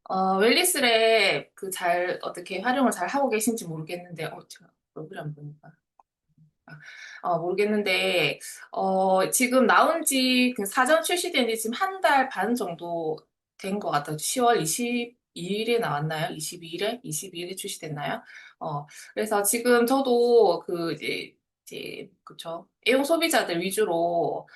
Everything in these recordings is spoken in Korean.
웰리스랩 어떻게 활용을 잘 하고 계신지 모르겠는데, 제가 얼굴이 안 보니까. 모르겠는데, 지금 나온 그 사전 출시된 지 지금 한 달 반 정도 된 것 같아요. 10월 22일에 나왔나요? 22일에? 22일에 출시됐나요? 그래서 지금 저도 그쵸. 애용 소비자들 위주로,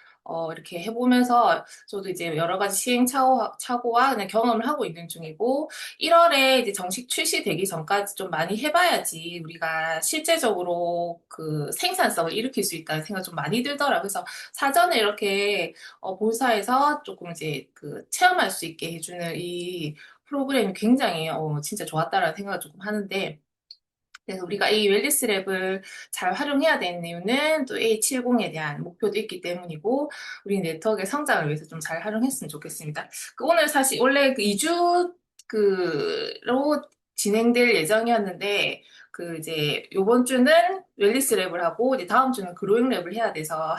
이렇게 해보면서 저도 이제 여러 가지 시행착오와 그냥 경험을 하고 있는 중이고, 1월에 이제 정식 출시되기 전까지 좀 많이 해봐야지 우리가 실제적으로 그 생산성을 일으킬 수 있다는 생각 좀 많이 들더라고요. 그래서 사전에 이렇게 본사에서 조금 이제 그 체험할 수 있게 해주는 이 프로그램이 굉장히 진짜 좋았다라는 생각을 조금 하는데, 그래서 우리가 이 웰니스 랩을 잘 활용해야 되는 이유는 또 A70에 대한 목표도 있기 때문이고, 우리 네트워크의 성장을 위해서 좀 잘 활용했으면 좋겠습니다. 오늘 사실 원래 그 2주 그로 진행될 예정이었는데, 그 이제 요번 주는 웰니스 랩을 하고, 이제 다음 주는 그로잉 랩을 해야 돼서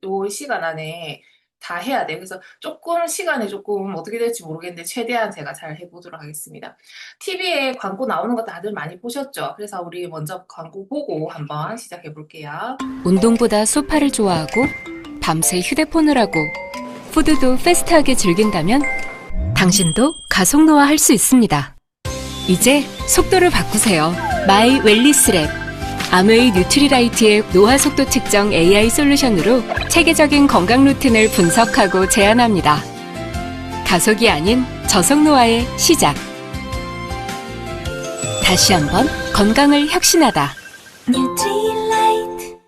요 시간 안에 다 해야 돼요. 그래서 조금 시간이 조금 어떻게 될지 모르겠는데, 최대한 제가 잘 해보도록 하겠습니다. TV에 광고 나오는 거 다들 많이 보셨죠? 그래서 우리 먼저 광고 보고 한번 시작해 볼게요. 운동보다 소파를 좋아하고 밤새 휴대폰을 하고 푸드도 패스트하게 즐긴다면 당신도 가속노화 할 수 있습니다. 이제 속도를 바꾸세요. 마이 웰리스랩 아무웨이 뉴트리라이트의 노화 속도 측정 AI 솔루션으로 체계적인 건강 루틴을 분석하고 제안합니다. 가속이 아닌 저속노화의 시작. 다시 한번 건강을 혁신하다. 뉴트리라이트.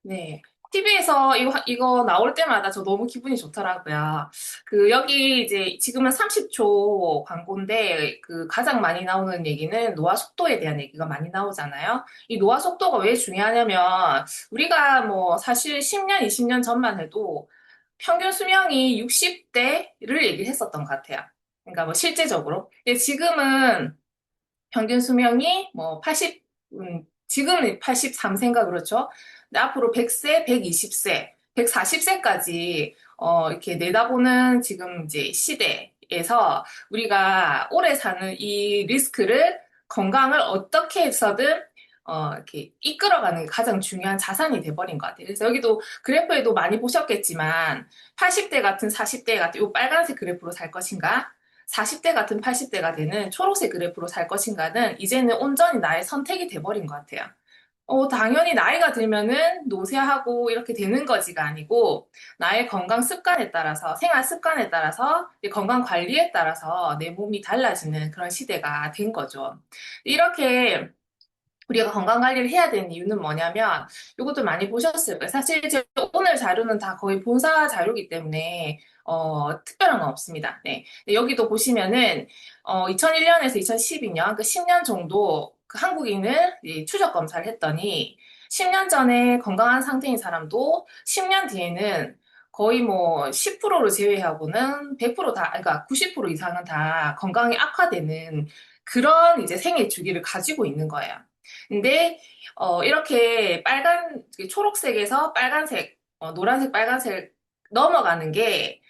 네. TV에서 이거 나올 때마다 저 너무 기분이 좋더라고요. 여기 이제 지금은 30초 광고인데, 가장 많이 나오는 얘기는 노화 속도에 대한 얘기가 많이 나오잖아요. 이 노화 속도가 왜 중요하냐면, 우리가 뭐 사실 10년, 20년 전만 해도 평균 수명이 60대를 얘기를 했었던 것 같아요. 그러니까 뭐 실제적으로. 근데 지금은 평균 수명이 뭐 지금은 83세인가 그렇죠? 근데 앞으로 100세, 120세, 140세까지 이렇게 내다보는 지금 이제 시대에서 우리가 오래 사는 이 리스크를 건강을 어떻게 해서든 이렇게 이끌어가는 게 가장 중요한 자산이 돼버린 것 같아요. 그래서 여기도 그래프에도 많이 보셨겠지만 80대 같은 40대 같은 이 빨간색 그래프로 살 것인가? 40대 같은 80대가 되는 초록색 그래프로 살 것인가는 이제는 온전히 나의 선택이 돼버린 것 같아요. 당연히 나이가 들면은 노쇠하고 이렇게 되는 거지가 아니고 나의 건강 습관에 따라서, 생활 습관에 따라서, 건강 관리에 따라서 내 몸이 달라지는 그런 시대가 된 거죠. 이렇게 우리가 건강 관리를 해야 되는 이유는 뭐냐면 이것도 많이 보셨을 거예요. 사실 제 오늘 자료는 다 거의 본사 자료이기 때문에 특별한 건 없습니다. 네. 여기도 보시면은 2001년에서 2012년 그 10년 정도 그 한국인을 추적 검사를 했더니 10년 전에 건강한 상태인 사람도 10년 뒤에는 거의 뭐 10%를 제외하고는 100% 다, 그러니까 90% 이상은 다 건강이 악화되는 그런 이제 생애 주기를 가지고 있는 거예요. 근데 이렇게 초록색에서 빨간색, 노란색, 빨간색 넘어가는 게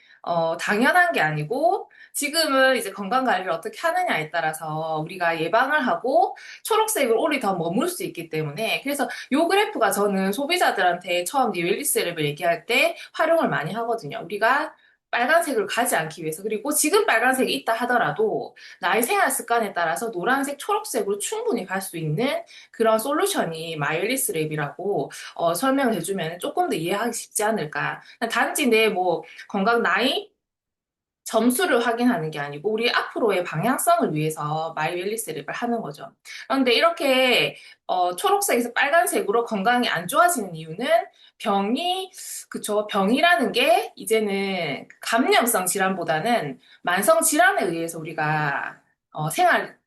당연한 게 아니고 지금은 이제 건강 관리를 어떻게 하느냐에 따라서 우리가 예방을 하고 초록색을 오래 더 머물 수 있기 때문에 그래서 요 그래프가 저는 소비자들한테 처음 이 웰니스랩을 얘기할 때 활용을 많이 하거든요. 우리가 빨간색을 가지 않기 위해서 그리고 지금 빨간색이 있다 하더라도 나의 생활 습관에 따라서 노란색, 초록색으로 충분히 갈 수 있는 그런 솔루션이 마이엘리스 랩이라고 설명을 해주면 조금 더 이해하기 쉽지 않을까. 단지 내 뭐 건강 나이 점수를 확인하는 게 아니고 우리 앞으로의 방향성을 위해서 마이웰리스 랩을 하는 거죠. 그런데 이렇게 초록색에서 빨간색으로 건강이 안 좋아지는 이유는 그쵸, 병이라는 게 이제는 감염성 질환보다는 만성 질환에 의해서 우리가 생활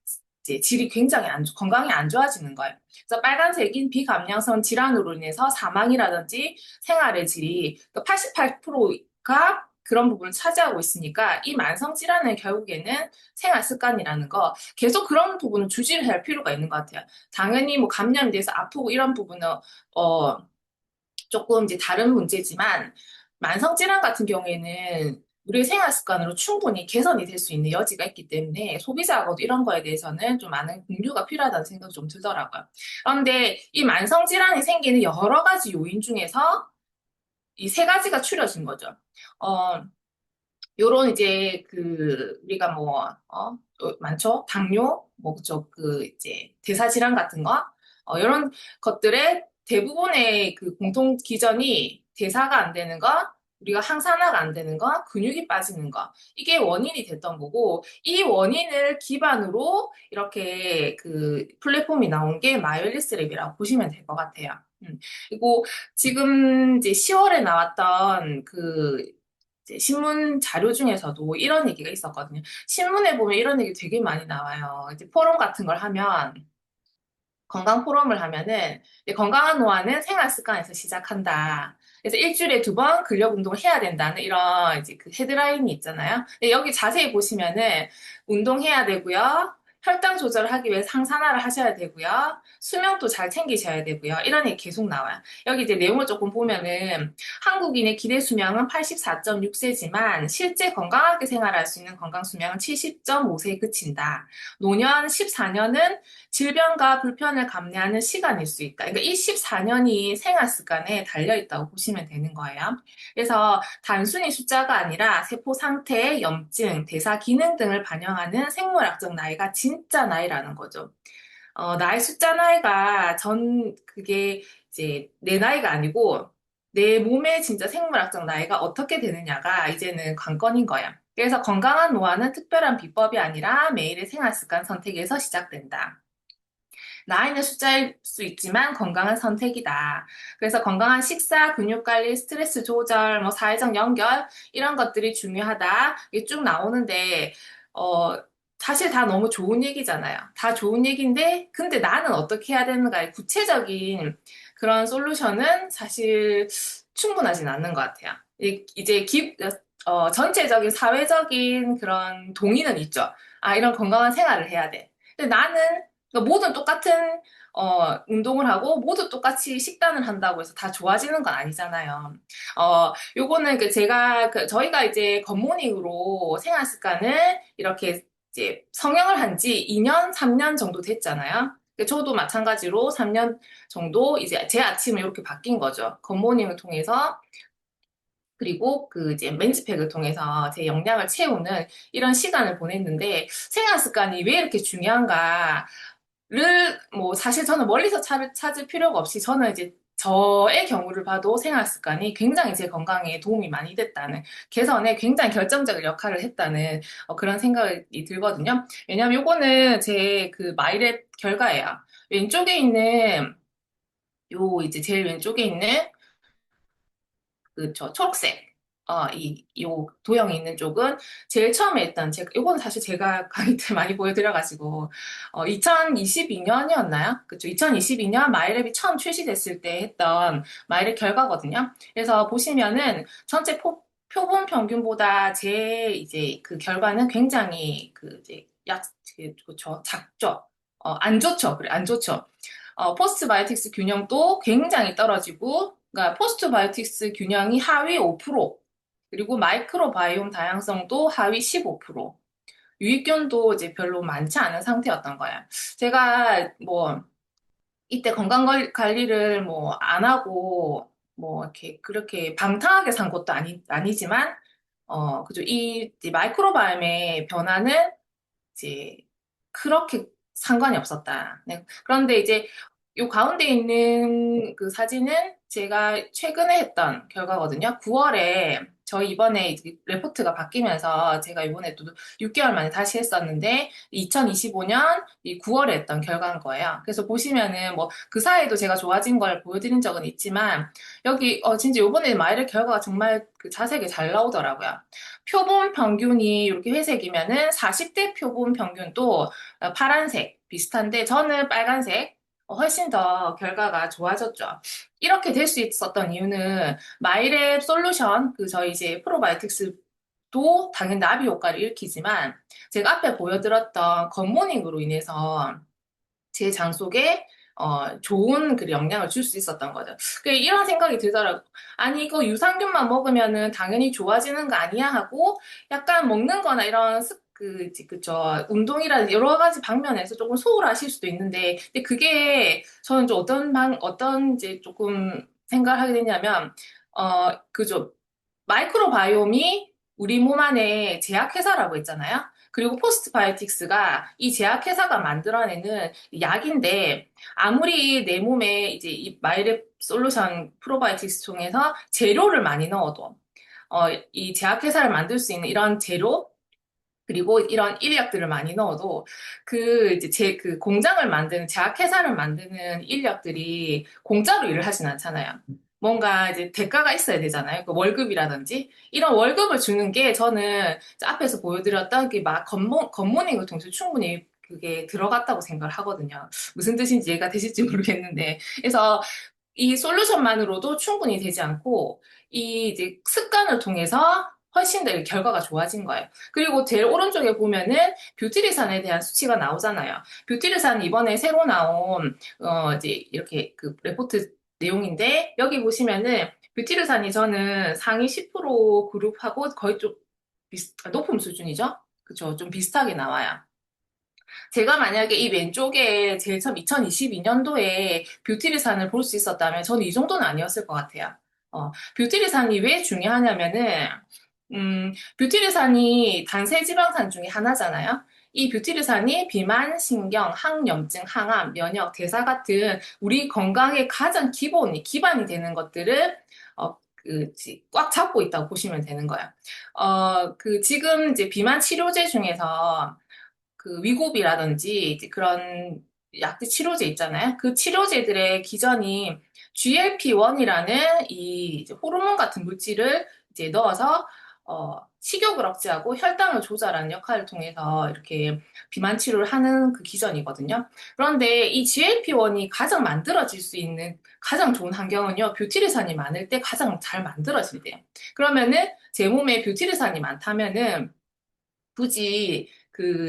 이제 질이 굉장히 건강이 안 좋아지는 거예요. 그래서 빨간색인 비감염성 질환으로 인해서 사망이라든지 생활의 질이 88%가 그런 부분을 차지하고 있으니까 이 만성 질환은 결국에는 생활 습관이라는 거 계속 그런 부분을 주지를 할 필요가 있는 것 같아요. 당연히 뭐 감염이 돼서 아프고 이런 부분은 조금 이제 다른 문제지만 만성 질환 같은 경우에는 우리의 생활 습관으로 충분히 개선이 될 수 있는 여지가 있기 때문에 소비자하고도 이런 거에 대해서는 좀 많은 공유가 필요하다는 생각이 좀 들더라고요. 그런데 이 만성질환이 생기는 여러 가지 요인 중에서 이 세 가지가 추려진 거죠. 어, 요런 이제 우리가 많죠? 당뇨, 뭐, 이제 대사질환 같은 거, 이런 것들의 대부분의 그 공통 기전이 대사가 안 되는 거, 우리가 항산화가 안 되는 거, 근육이 빠지는 거. 이게 원인이 됐던 거고, 이 원인을 기반으로 이렇게 그 플랫폼이 나온 게 마이얼리스 랩이라고 보시면 될 것 같아요. 그리고 지금 이제 10월에 나왔던 이제 신문 자료 중에서도 이런 얘기가 있었거든요. 신문에 보면 이런 얘기 되게 많이 나와요. 이제 포럼 같은 걸 하면, 건강 포럼을 하면은, 이제 건강한 노화는 생활 습관에서 시작한다. 그래서 일주일에 2번 근력 운동을 해야 된다는 이런 이제 그 헤드라인이 있잖아요. 근데 여기 자세히 보시면은, 운동해야 되고요. 혈당 조절을 하기 위해서 항산화를 하셔야 되고요. 수면도 잘 챙기셔야 되고요. 이런 얘기 계속 나와요. 여기 이제 내용을 조금 보면은 한국인의 기대 수명은 84.6세지만 실제 건강하게 생활할 수 있는 건강 수명은 70.5세에 그친다. 노년 14년은 질병과 불편을 감내하는 시간일 수 있다. 그러니까 이 14년이 생활 습관에 달려 있다고 보시면 되는 거예요. 그래서 단순히 숫자가 아니라 세포 상태, 염증, 대사 기능 등을 반영하는 생물학적 나이가 진짜 나이라는 거죠. 나의 숫자 나이가 그게 이제 내 나이가 아니고 내 몸의 진짜 생물학적 나이가 어떻게 되느냐가 이제는 관건인 거야. 그래서 건강한 노화는 특별한 비법이 아니라 매일의 생활 습관 선택에서 시작된다. 나이는 숫자일 수 있지만 건강한 선택이다. 그래서 건강한 식사, 근육 관리, 스트레스 조절, 뭐 사회적 연결 이런 것들이 중요하다. 이게 쭉 나오는데 어 사실 다 너무 좋은 얘기잖아요. 다 좋은 얘기인데 근데 나는 어떻게 해야 되는가의 구체적인 그런 솔루션은 사실 충분하진 않는 것 같아요. 이제 전체적인 사회적인 그런 동의는 있죠. 아, 이런 건강한 생활을 해야 돼. 근데 나는 그러니까 모든 똑같은 운동을 하고 모두 똑같이 식단을 한다고 해서 다 좋아지는 건 아니잖아요. 요거는 저희가 이제 굿모닝으로 생활 습관을 이렇게 이제 성형을 한 지 2년, 3년 정도 됐잖아요. 저도 마찬가지로 3년 정도 이제 제 아침을 이렇게 바뀐 거죠. 굿모닝을 통해서 그리고 이제 맨치팩을 통해서 제 영양을 채우는 이런 시간을 보냈는데 생활 습관이 왜 이렇게 중요한가 뭐, 사실 저는 멀리서 찾을 필요가 없이 저는 이제 저의 경우를 봐도 생활 습관이 굉장히 제 건강에 도움이 많이 됐다는, 개선에 굉장히 결정적인 역할을 했다는 그런 생각이 들거든요. 왜냐면 요거는 제 마이랩 결과예요. 왼쪽에 있는, 이제 제일 왼쪽에 있는 초록색. 요 도형이 있는 쪽은 제일 처음에 했던, 요거는 사실 제가 강의 때 많이 보여드려가지고, 2022년이었나요? 그쵸. 2022년 마이랩이 처음 출시됐을 때 했던 마이랩 결과거든요. 그래서 보시면은 전체 표본 평균보다 이제 결과는 굉장히 이제 그쵸. 작죠. 안 좋죠. 그래, 안 좋죠. 포스트바이오틱스 균형도 굉장히 떨어지고, 그러니까 포스트바이오틱스 균형이 하위 5%, 그리고 마이크로바이옴 다양성도 하위 15%, 유익균도 이제 별로 많지 않은 상태였던 거야. 제가 뭐 이때 관리를 뭐 안 하고 뭐 이렇게 그렇게 방탕하게 산 것도 아니지만 그죠. 이제 마이크로바이옴의 변화는 이제 그렇게 상관이 없었다. 네. 그런데 이제 요 가운데 있는 그 사진은 제가 최근에 했던 결과거든요. 9월에 저희 이번에 이제 레포트가 바뀌면서 제가 이번에 또 6개월 만에 다시 했었는데 2025년 이 9월에 했던 결과인 거예요. 그래서 보시면은 뭐 그 사이에도 제가 좋아진 걸 보여드린 적은 있지만 여기 진짜 이번에 마이를 결과가 정말 자세하게 잘 나오더라고요. 표본 평균이 이렇게 회색이면은 40대 표본 평균도 파란색 비슷한데 저는 빨간색 훨씬 더 결과가 좋아졌죠. 이렇게 될 수 있었던 이유는 마이랩 솔루션 저희 이제 프로바이오틱스도 당연히 나비 효과를 일으키지만 제가 앞에 보여드렸던 굿모닝으로 인해서 제 장 속에 좋은 그 영향을 줄 수 있었던 거죠. 이런 생각이 들더라고. 아니, 이거 유산균만 먹으면은 당연히 좋아지는 거 아니야 하고 약간 먹는 거나 이런 그쵸. 운동이라든지 여러 가지 방면에서 조금 소홀하실 수도 있는데, 근데 그게 저는 좀 어떤 이제 조금 생각을 하게 되냐면, 그죠. 마이크로바이옴이 우리 몸 안에 제약회사라고 했잖아요. 그리고 포스트바이오틱스가 이 제약회사가 만들어내는 약인데, 아무리 내 몸에 이제 이 마이랩 솔루션 프로바이오틱스 중에서 재료를 많이 넣어도, 이 제약회사를 만들 수 있는 이런 재료, 그리고 이런 인력들을 많이 넣어도 이제 그 공장을 만드는 제약회사를 만드는 인력들이 공짜로 일을 하진 않잖아요. 뭔가 이제 대가가 있어야 되잖아요. 그 월급이라든지 이런 월급을 주는 게 저는 앞에서 보여드렸던 그막 굿모닝을 통해서 충분히 그게 들어갔다고 생각을 하거든요. 무슨 뜻인지 이해가 되실지 모르겠는데. 그래서 이 솔루션만으로도 충분히 되지 않고 이 이제 습관을 통해서 훨씬 더 결과가 좋아진 거예요. 그리고 제일 오른쪽에 보면은 뷰티리산에 대한 수치가 나오잖아요. 뷰티리산 이번에 새로 나온 이제 이렇게 그 레포트 내용인데 여기 보시면은 뷰티리산이 저는 상위 10% 그룹하고 거의 좀 높은 수준이죠. 그쵸? 좀 비슷하게 나와요. 제가 만약에 이 왼쪽에 제일 처음 2022년도에 뷰티리산을 볼 수 있었다면 저는 이 정도는 아니었을 것 같아요. 뷰티리산이 왜 중요하냐면은, 뷰티리산이 단세지방산 중에 하나잖아요. 이 뷰티리산이 비만, 신경, 항염증, 항암, 면역, 대사 같은 우리 건강의 가장 기반이 되는 것들을 꽉 잡고 있다고 보시면 되는 거예요. 지금 이제 비만 치료제 중에서 그 위고비라든지 이제 그런 약제 치료제 있잖아요. 그 치료제들의 기전이 GLP-1이라는 이 이제 호르몬 같은 물질을 이제 넣어서 식욕을 억제하고 혈당을 조절하는 역할을 통해서 이렇게 비만 치료를 하는 그 기전이거든요. 그런데 이 GLP-1이 가장 만들어질 수 있는 가장 좋은 환경은요, 뷰티르산이 많을 때 가장 잘 만들어질 때요. 그러면은 제 몸에 뷰티르산이 많다면은 굳이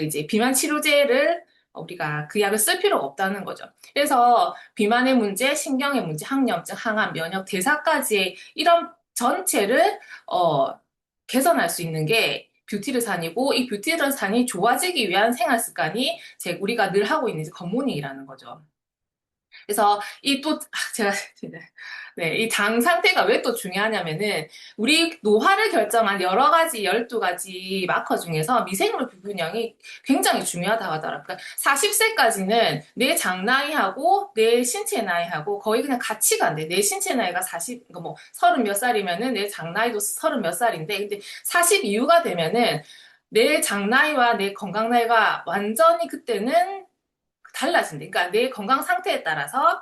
이제 비만 치료제를 우리가 그 약을 쓸 필요가 없다는 거죠. 그래서 비만의 문제, 신경의 문제, 항염증, 항암, 면역, 대사까지 이런 전체를 개선할 수 있는 게 뷰티르산이고 이 뷰티르산이 좋아지기 위한 생활 습관이 우리가 늘 하고 있는 이제 굿모닝이라는 거죠. 그래서 제가 네, 이 장 상태가 왜 또 중요하냐면은 우리 노화를 결정한 여러 가지 12가지 마커 중에서 미생물 불균형이 굉장히 중요하다고 하더라고요. 그러니까 40세까지는 내 장 나이하고 내 신체 나이하고 거의 그냥 같이가 안 돼. 내 신체 나이가 그러니까 뭐 30 몇 살이면은 내 장 나이도 30 몇 살인데 근데 40 이후가 되면은 내 장 나이와 내 건강 나이가 완전히 그때는 달라진대. 그러니까 내 건강 상태에 따라서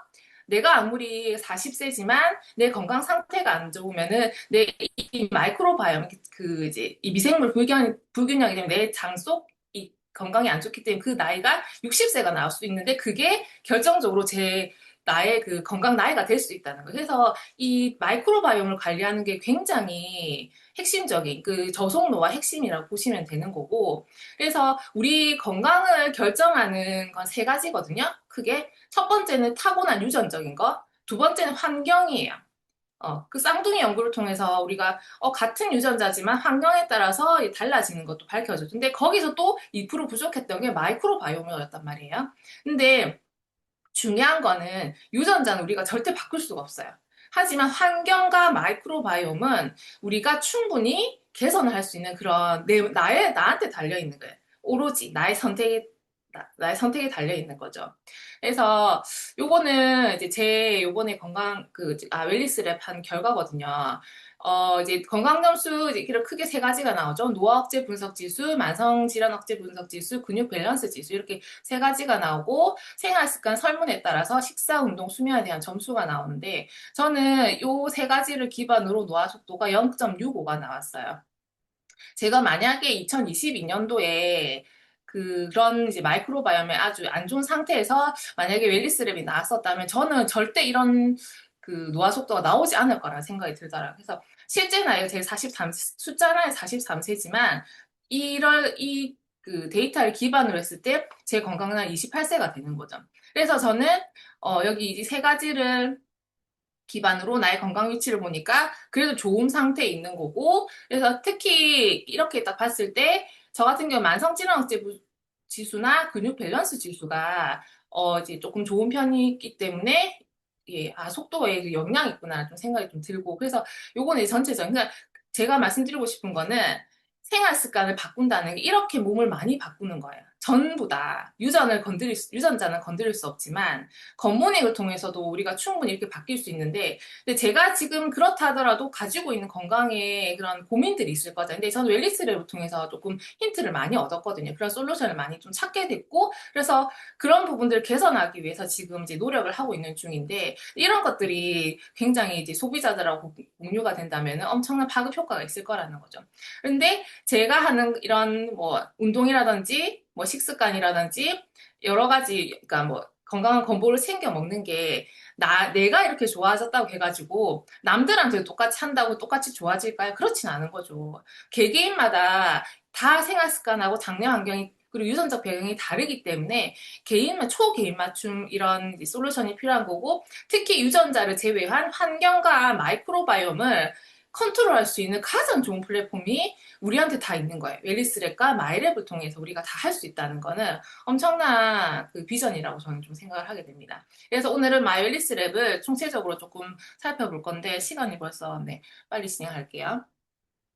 내가 아무리 40세지만 내 건강 상태가 안 좋으면은 내 이 마이크로바이옴 이제 이 미생물 불균형이 되면 내 장 속 이 건강이 안 좋기 때문에 그 나이가 60세가 나올 수 있는데 그게 결정적으로 나의 그 건강 나이가 될 수 있다는 거예요. 그래서 이 마이크로바이옴을 관리하는 게 굉장히 핵심적인 그 저속노화 핵심이라고 보시면 되는 거고 그래서 우리 건강을 결정하는 건 세 가지거든요. 크게 첫 번째는 타고난 유전적인 거, 두 번째는 환경이에요. 그 쌍둥이 연구를 통해서 우리가 같은 유전자지만 환경에 따라서 달라지는 것도 밝혀져. 근데 거기서 또 2% 부족했던 게 마이크로바이오머였단 말이에요. 근데 중요한 거는 유전자는 우리가 절대 바꿀 수가 없어요. 하지만 환경과 마이크로바이옴은 우리가 충분히 개선을 할 수 있는 그런 나한테 달려있는 거예요. 오로지 나의 선택에 달려있는 거죠. 그래서 요거는 이제 제 요번에 웰니스랩 한 결과거든요. 이제 건강점수 이제 크게 세 가지가 나오죠. 노화 억제 분석 지수, 만성 질환 억제 분석 지수, 근육 밸런스 지수 이렇게 세 가지가 나오고 생활 습관 설문에 따라서 식사, 운동, 수면에 대한 점수가 나오는데 저는 요 세 가지를 기반으로 노화 속도가 0.65가 나왔어요. 제가 만약에 2022년도에 그런 이제 마이크로바이옴의 아주 안 좋은 상태에서 만약에 웰리스랩이 나왔었다면 저는 절대 이런 노화 속도가 나오지 않을 거라는 생각이 들더라고요. 그래서 실제 나이가 제 43, 숫자 나이 43세지만 그 데이터를 기반으로 했을 때 제 건강은 한 28세가 되는 거죠. 그래서 저는 여기 이 세 가지를 기반으로 나의 건강 위치를 보니까 그래도 좋은 상태에 있는 거고, 그래서 특히 이렇게 딱 봤을 때 저 같은 경우 만성질환억제 지수나 근육 밸런스 지수가 이제 조금 좋은 편이기 때문에 예, 아, 속도에 그 영향이 있구나 좀 생각이 좀 들고, 그래서 요거는 이제 전체적인, 그러니까 제가 말씀드리고 싶은 거는 생활 습관을 바꾼다는 게 이렇게 몸을 많이 바꾸는 거예요. 전부 다 유전자는 건드릴 수 없지만 겉모닝을 통해서도 우리가 충분히 이렇게 바뀔 수 있는데, 근데 제가 지금 그렇다 하더라도 가지고 있는 건강에 그런 고민들이 있을 거죠. 근데 저는 웰리스랩을 통해서 조금 힌트를 많이 얻었거든요. 그런 솔루션을 많이 좀 찾게 됐고, 그래서 그런 부분들을 개선하기 위해서 지금 이제 노력을 하고 있는 중인데, 이런 것들이 굉장히 이제 소비자들하고 공유가 된다면 엄청난 파급 효과가 있을 거라는 거죠. 근데 제가 하는 이런 뭐 운동이라든지 뭐 식습관이라든지 여러 가지, 그러니까 뭐 건강한 건보를 챙겨 먹는 게 내가 이렇게 좋아졌다고 해가지고 남들한테 똑같이 한다고 똑같이 좋아질까요? 그렇진 않은 거죠. 개개인마다 다 생활 습관하고 장내 환경이 그리고 유전적 배경이 다르기 때문에 초개인 맞춤 이런 솔루션이 필요한 거고, 특히 유전자를 제외한 환경과 마이크로바이옴을 컨트롤할 수 있는 가장 좋은 플랫폼이 우리한테 다 있는 거예요. 웰리스랩과 마이랩을 통해서 우리가 다 할 수 있다는 거는 엄청난 그 비전이라고 저는 좀 생각을 하게 됩니다. 그래서 오늘은 마이웰리스랩을 총체적으로 조금 살펴볼 건데 시간이 벌써 네, 빨리 진행할게요.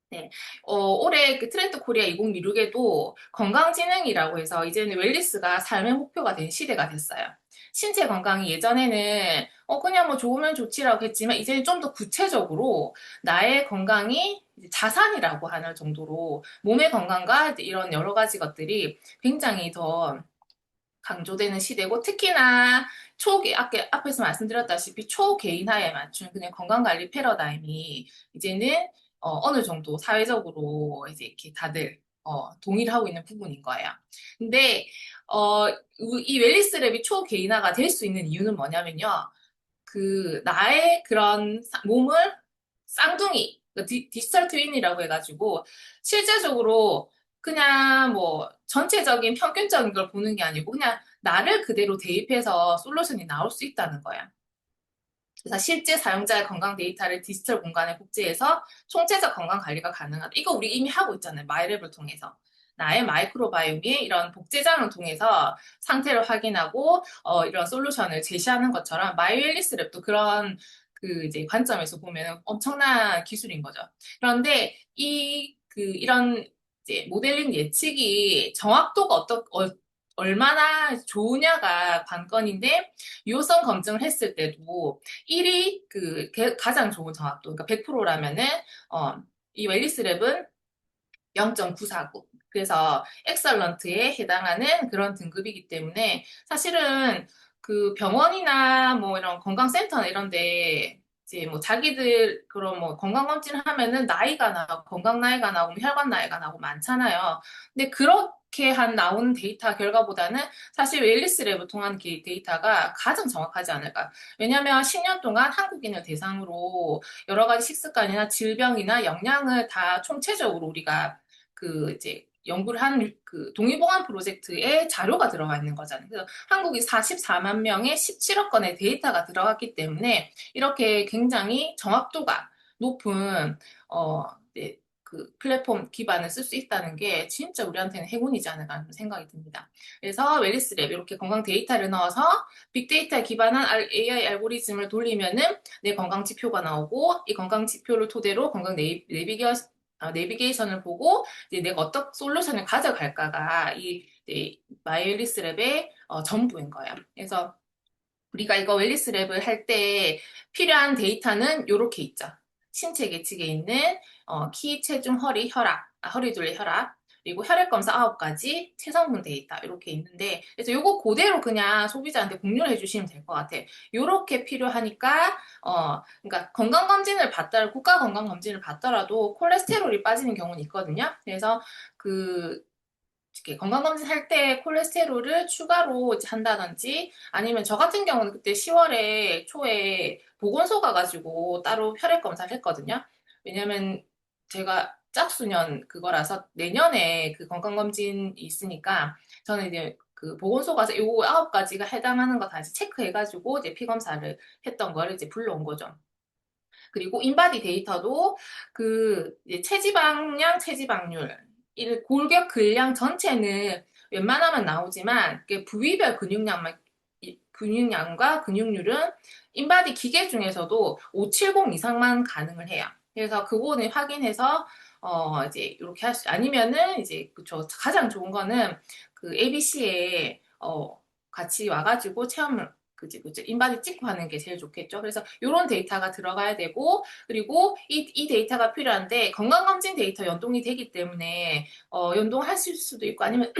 네. 올해 그 트렌드 코리아 2026에도 건강진흥이라고 해서 이제는 웰리스가 삶의 목표가 된 시대가 됐어요. 신체 건강이 예전에는 그냥 뭐 좋으면 좋지라고 했지만 이제는 좀 더 구체적으로 나의 건강이 자산이라고 하는 정도로 몸의 건강과 이런 여러 가지 것들이 굉장히 더 강조되는 시대고, 특히나 앞에서 말씀드렸다시피 초개인화에 맞춘 그냥 건강관리 패러다임이 이제는 어느 정도 사회적으로 이제 이렇게 다들 동의를 하고 있는 부분인 거예요. 근데 이 웰리스랩이 초개인화가 될 수 있는 이유는 뭐냐면요. 그 나의 그런 몸을 쌍둥이, 그 디지털 트윈이라고 해가지고 실제적으로 그냥 뭐 전체적인 평균적인 걸 보는 게 아니고 그냥 나를 그대로 대입해서 솔루션이 나올 수 있다는 거야. 그래서 실제 사용자의 건강 데이터를 디지털 공간에 복제해서 총체적 건강 관리가 가능하다. 이거 우리 이미 하고 있잖아요. 마이랩을 통해서. 나의 마이크로바이옴이 이런 복제장을 통해서 상태를 확인하고 이런 솔루션을 제시하는 것처럼 마이웰리스 랩도 그런 그 이제 관점에서 보면 엄청난 기술인 거죠. 그런데 이런 이제 모델링 예측이 정확도가 얼마나 좋으냐가 관건인데, 유효성 검증을 했을 때도 1위 가장 좋은 정확도, 그러니까 100%라면은 이 웰리스랩은 0.949. 그래서 엑설런트에 해당하는 그런 등급이기 때문에 사실은 그 병원이나 뭐 이런 건강센터나 이런데 이제 뭐 자기들 그런 뭐 건강검진을 하면은 나이가 나고 건강 나이가 나고 뭐 혈관 나이가 나고 많잖아요. 근데 그렇게 한 나오는 데이터 결과보다는 사실 웰리스랩을 통한 데이터가 가장 정확하지 않을까. 왜냐하면 10년 동안 한국인을 대상으로 여러 가지 식습관이나 질병이나 영양을 다 총체적으로 우리가 그 이제 연구를 한 그 동의보안 프로젝트에 자료가 들어가 있는 거잖아요. 그래서 한국이 44만 명의 17억 건의 데이터가 들어갔기 때문에 이렇게 굉장히 정확도가 높은 네, 그 플랫폼 기반을 쓸 수 있다는 게 진짜 우리한테는 행운이지 않을까 하는 생각이 듭니다. 그래서 웰리스랩 이렇게 건강 데이터를 넣어서 빅데이터에 기반한 AI 알고리즘을 돌리면은 내 건강 지표가 나오고, 이 건강 지표를 토대로 건강 내비게이션을 보고 이제 내가 어떤 솔루션을 가져갈까가 이 마이웰리스 랩의 전부인 거예요. 그래서 우리가 이거 웰리스 랩을 할 때 필요한 데이터는 이렇게 있죠. 신체 계측에 있는 키, 체중, 허리, 허리 둘레 혈압, 그리고 혈액 검사 9가지, 체성분 데이터 이렇게 있는데, 그래서 요거 그대로 그냥 소비자한테 공유를 해주시면 될 것 같아. 요렇게 필요하니까 그러니까 국가 건강 검진을 받더라도 콜레스테롤이 빠지는 경우는 있거든요. 그래서 그 이렇게 건강검진 할 때 콜레스테롤을 추가로 이제 한다든지, 아니면 저 같은 경우는 그때 10월에 초에 보건소 가가지고 따로 혈액 검사를 했거든요. 왜냐면 제가 짝수년 그거라서 내년에 그 건강검진이 있으니까 저는 이제 그 보건소 가서 요 9가지가 해당하는 거 다시 체크해가지고 이제 피검사를 했던 거를 이제 불러온 거죠. 그리고 인바디 데이터도 그 이제 체지방량, 체지방률, 이 골격 근량 전체는 웬만하면 나오지만 부위별 근육량만 근육량과 근육률은 인바디 기계 중에서도 570 이상만 가능을 해요. 그래서 그거는 확인해서 이제 이렇게 할 수, 아니면은 이제 그쵸, 가장 좋은 거는 그 ABC에 같이 와가지고 체험을 그치 인바디 찍고 하는 게 제일 좋겠죠. 그래서 이런 데이터가 들어가야 되고, 그리고 이 데이터가 필요한데 건강검진 데이터 연동이 되기 때문에 연동하실 수도 있고 아니면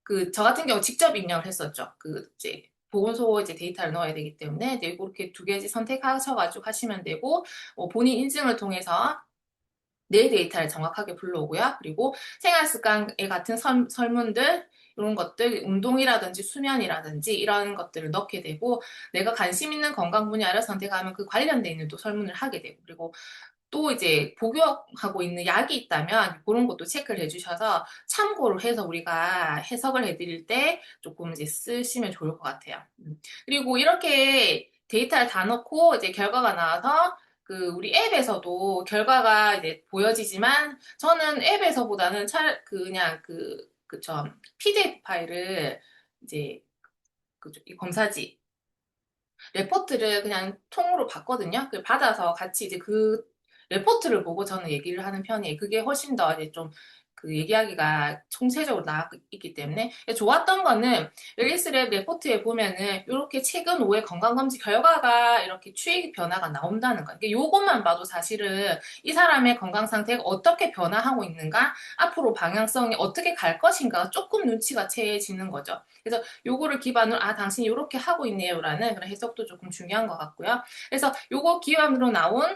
그 저 같은 경우 직접 입력을 했었죠. 그 이제 보건소 이제 데이터를 넣어야 되기 때문에 이제 이렇게 두 개지 선택하셔가지고 하시면 되고 본인 인증을 통해서 내 데이터를 정확하게 불러오고요. 그리고 생활습관에 같은 설문들, 이런 것들, 운동이라든지 수면이라든지 이런 것들을 넣게 되고, 내가 관심 있는 건강 분야를 선택하면 그 관련돼 있는 또 설문을 하게 되고, 그리고 또 이제 복용하고 있는 약이 있다면 그런 것도 체크를 해주셔서 참고를 해서 우리가 해석을 해드릴 때 조금 이제 쓰시면 좋을 것 같아요. 그리고 이렇게 데이터를 다 넣고 이제 결과가 나와서 그 우리 앱에서도 결과가 이제 보여지지만 저는 앱에서보다는 그냥 그쵸 PDF 파일을 이제 이 검사지 레포트를 그냥 통으로 받거든요. 그 받아서 같이 이제 그 레포트를 보고 저는 얘기를 하는 편이에요. 그게 훨씬 더 이제 좀 그 얘기하기가 총체적으로 나와 있기 때문에 좋았던 거는 웰니스랩 레포트에 보면은 이렇게 최근 5회 건강검진 결과가 이렇게 추이 변화가 나온다는 거예요. 요것만 봐도 사실은 이 사람의 건강 상태가 어떻게 변화하고 있는가, 앞으로 방향성이 어떻게 갈 것인가가 조금 눈치가 채지는 거죠. 그래서 요거를 기반으로 당신이 이렇게 하고 있네요라는 그런 해석도 조금 중요한 것 같고요. 그래서 요거 기반으로 나온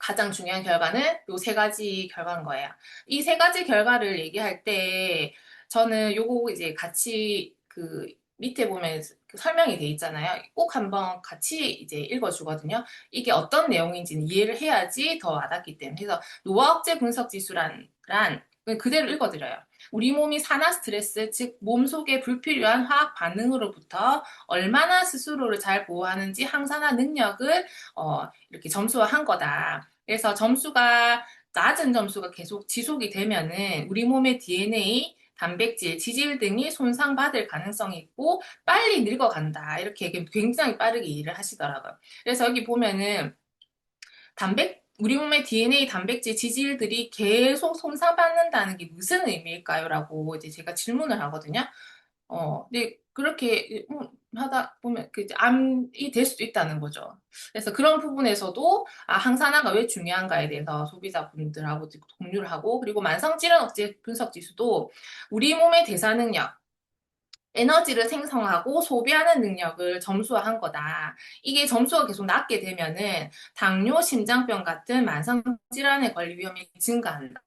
가장 중요한 결과는 요 세 가지 결과인 거예요. 이 세 가지 결과를 얘기할 때 저는 요거 이제 같이 그 밑에 보면 그 설명이 돼 있잖아요. 꼭 한번 같이 이제 읽어주거든요. 이게 어떤 내용인지는 이해를 해야지 더 와닿기 때문에. 그래서 노화 억제 분석 지수란 그대로 읽어드려요. 우리 몸이 산화 스트레스, 즉 몸속에 불필요한 화학 반응으로부터 얼마나 스스로를 잘 보호하는지 항산화 능력을 이렇게 점수화한 거다. 그래서 점수가 낮은 점수가 계속 지속이 되면은 우리 몸의 DNA, 단백질, 지질 등이 손상받을 가능성이 있고 빨리 늙어간다. 이렇게 굉장히 빠르게 일을 하시더라고요. 그래서 여기 보면은 우리 몸의 DNA, 단백질, 지질들이 계속 손상받는다는 게 무슨 의미일까요? 라고 이제 제가 질문을 하거든요. 근데 그렇게 하다 보면 그 이제 암이 될 수도 있다는 거죠. 그래서 그런 부분에서도 항산화가 왜 중요한가에 대해서 소비자분들하고 공유를 하고 그리고 만성질환 억제 분석 지수도 우리 몸의 대사 능력 에너지를 생성하고 소비하는 능력을 점수화한 거다. 이게 점수가 계속 낮게 되면은 당뇨, 심장병 같은 만성 질환에 걸릴 위험이 증가한다.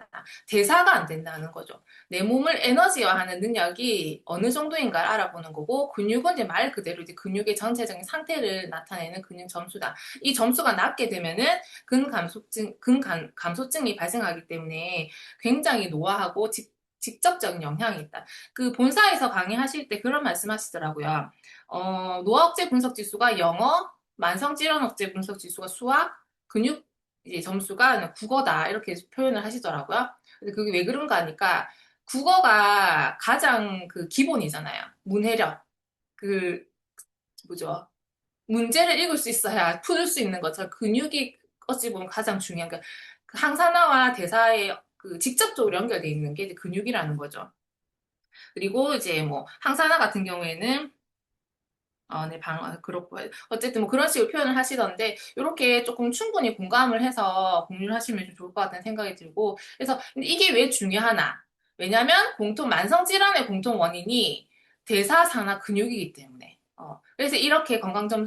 대사가 안 된다는 거죠. 내 몸을 에너지화하는 능력이 어느 정도인가를 알아보는 거고 근육은 이제 말 그대로 이제 근육의 전체적인 상태를 나타내는 근육 점수다. 이 점수가 낮게 되면은 근감소증이 발생하기 때문에 굉장히 노화하고 직접적인 영향이 있다. 그 본사에서 강의하실 때 그런 말씀 하시더라고요. 노화 억제 분석 지수가 영어, 만성 질환 억제 분석 지수가 수학, 근육 이제 점수가 국어다. 이렇게 표현을 하시더라고요. 근데 그게 왜 그런가 하니까 국어가 가장 그 기본이잖아요. 문해력. 그 뭐죠? 문제를 읽을 수 있어야 풀 수 있는 것처럼 근육이 어찌 보면 가장 중요한 그 항산화와 대사에 그 직접적으로 연결되어 있는 게 이제 근육이라는 거죠. 그리고 이제 뭐 항산화 같은 경우에는 네, 그렇고. 어쨌든 뭐 그런 식으로 표현을 하시던데, 이렇게 조금 충분히 공감을 해서 공유를 하시면 좀 좋을 것 같다는 생각이 들고, 그래서 근데 이게 왜 중요하나? 왜냐면 만성질환의 공통 원인이 대사산화 근육이기 때문에. 그래서 이렇게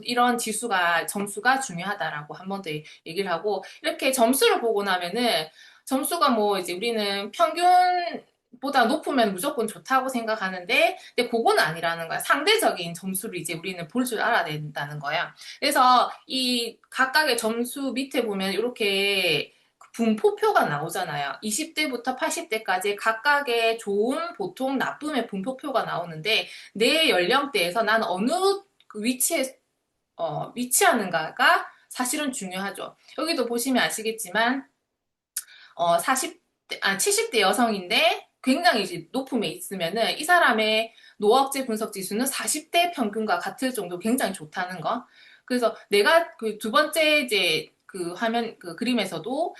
이런 점수가 중요하다라고 한 번 더 얘기를 하고, 이렇게 점수를 보고 나면은, 점수가 뭐 이제 우리는 평균보다 높으면 무조건 좋다고 생각하는데, 근데 그건 아니라는 거야. 상대적인 점수를 이제 우리는 볼 줄 알아야 된다는 거야. 그래서 이 각각의 점수 밑에 보면 이렇게 분포표가 나오잖아요. 20대부터 80대까지 각각의 좋은, 보통, 나쁨의 분포표가 나오는데 내 연령대에서 난 어느 그 위치에 위치하는가가 사실은 중요하죠. 여기도 보시면 아시겠지만 40대, 70대 여성인데 굉장히 이제 높음에 있으면은 이 사람의 노화억제 분석 지수는 40대 평균과 같을 정도로 굉장히 좋다는 거. 그래서 내가 그 두 번째 이제 그 화면 그 그림에서도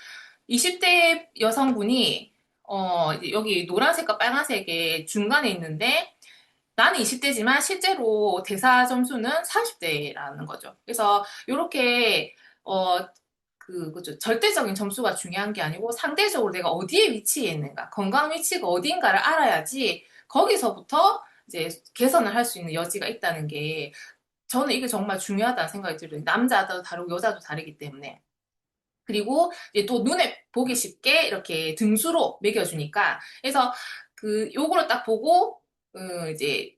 20대 여성분이 이제 여기 노란색과 빨간색의 중간에 있는데 나는 20대지만 실제로 대사 점수는 30대라는 거죠. 그래서 이렇게 어, 그죠. 절대적인 점수가 중요한 게 아니고 상대적으로 내가 어디에 위치해 있는가, 건강 위치가 어디인가를 알아야지 거기서부터 이제 개선을 할 수 있는 여지가 있다는 게 저는 이게 정말 중요하다는 생각이 들어요. 남자도 다르고 여자도 다르기 때문에. 그리고 이제 또 눈에 보기 쉽게 이렇게 등수로 매겨주니까 그래서 그 요거를 딱 보고 이제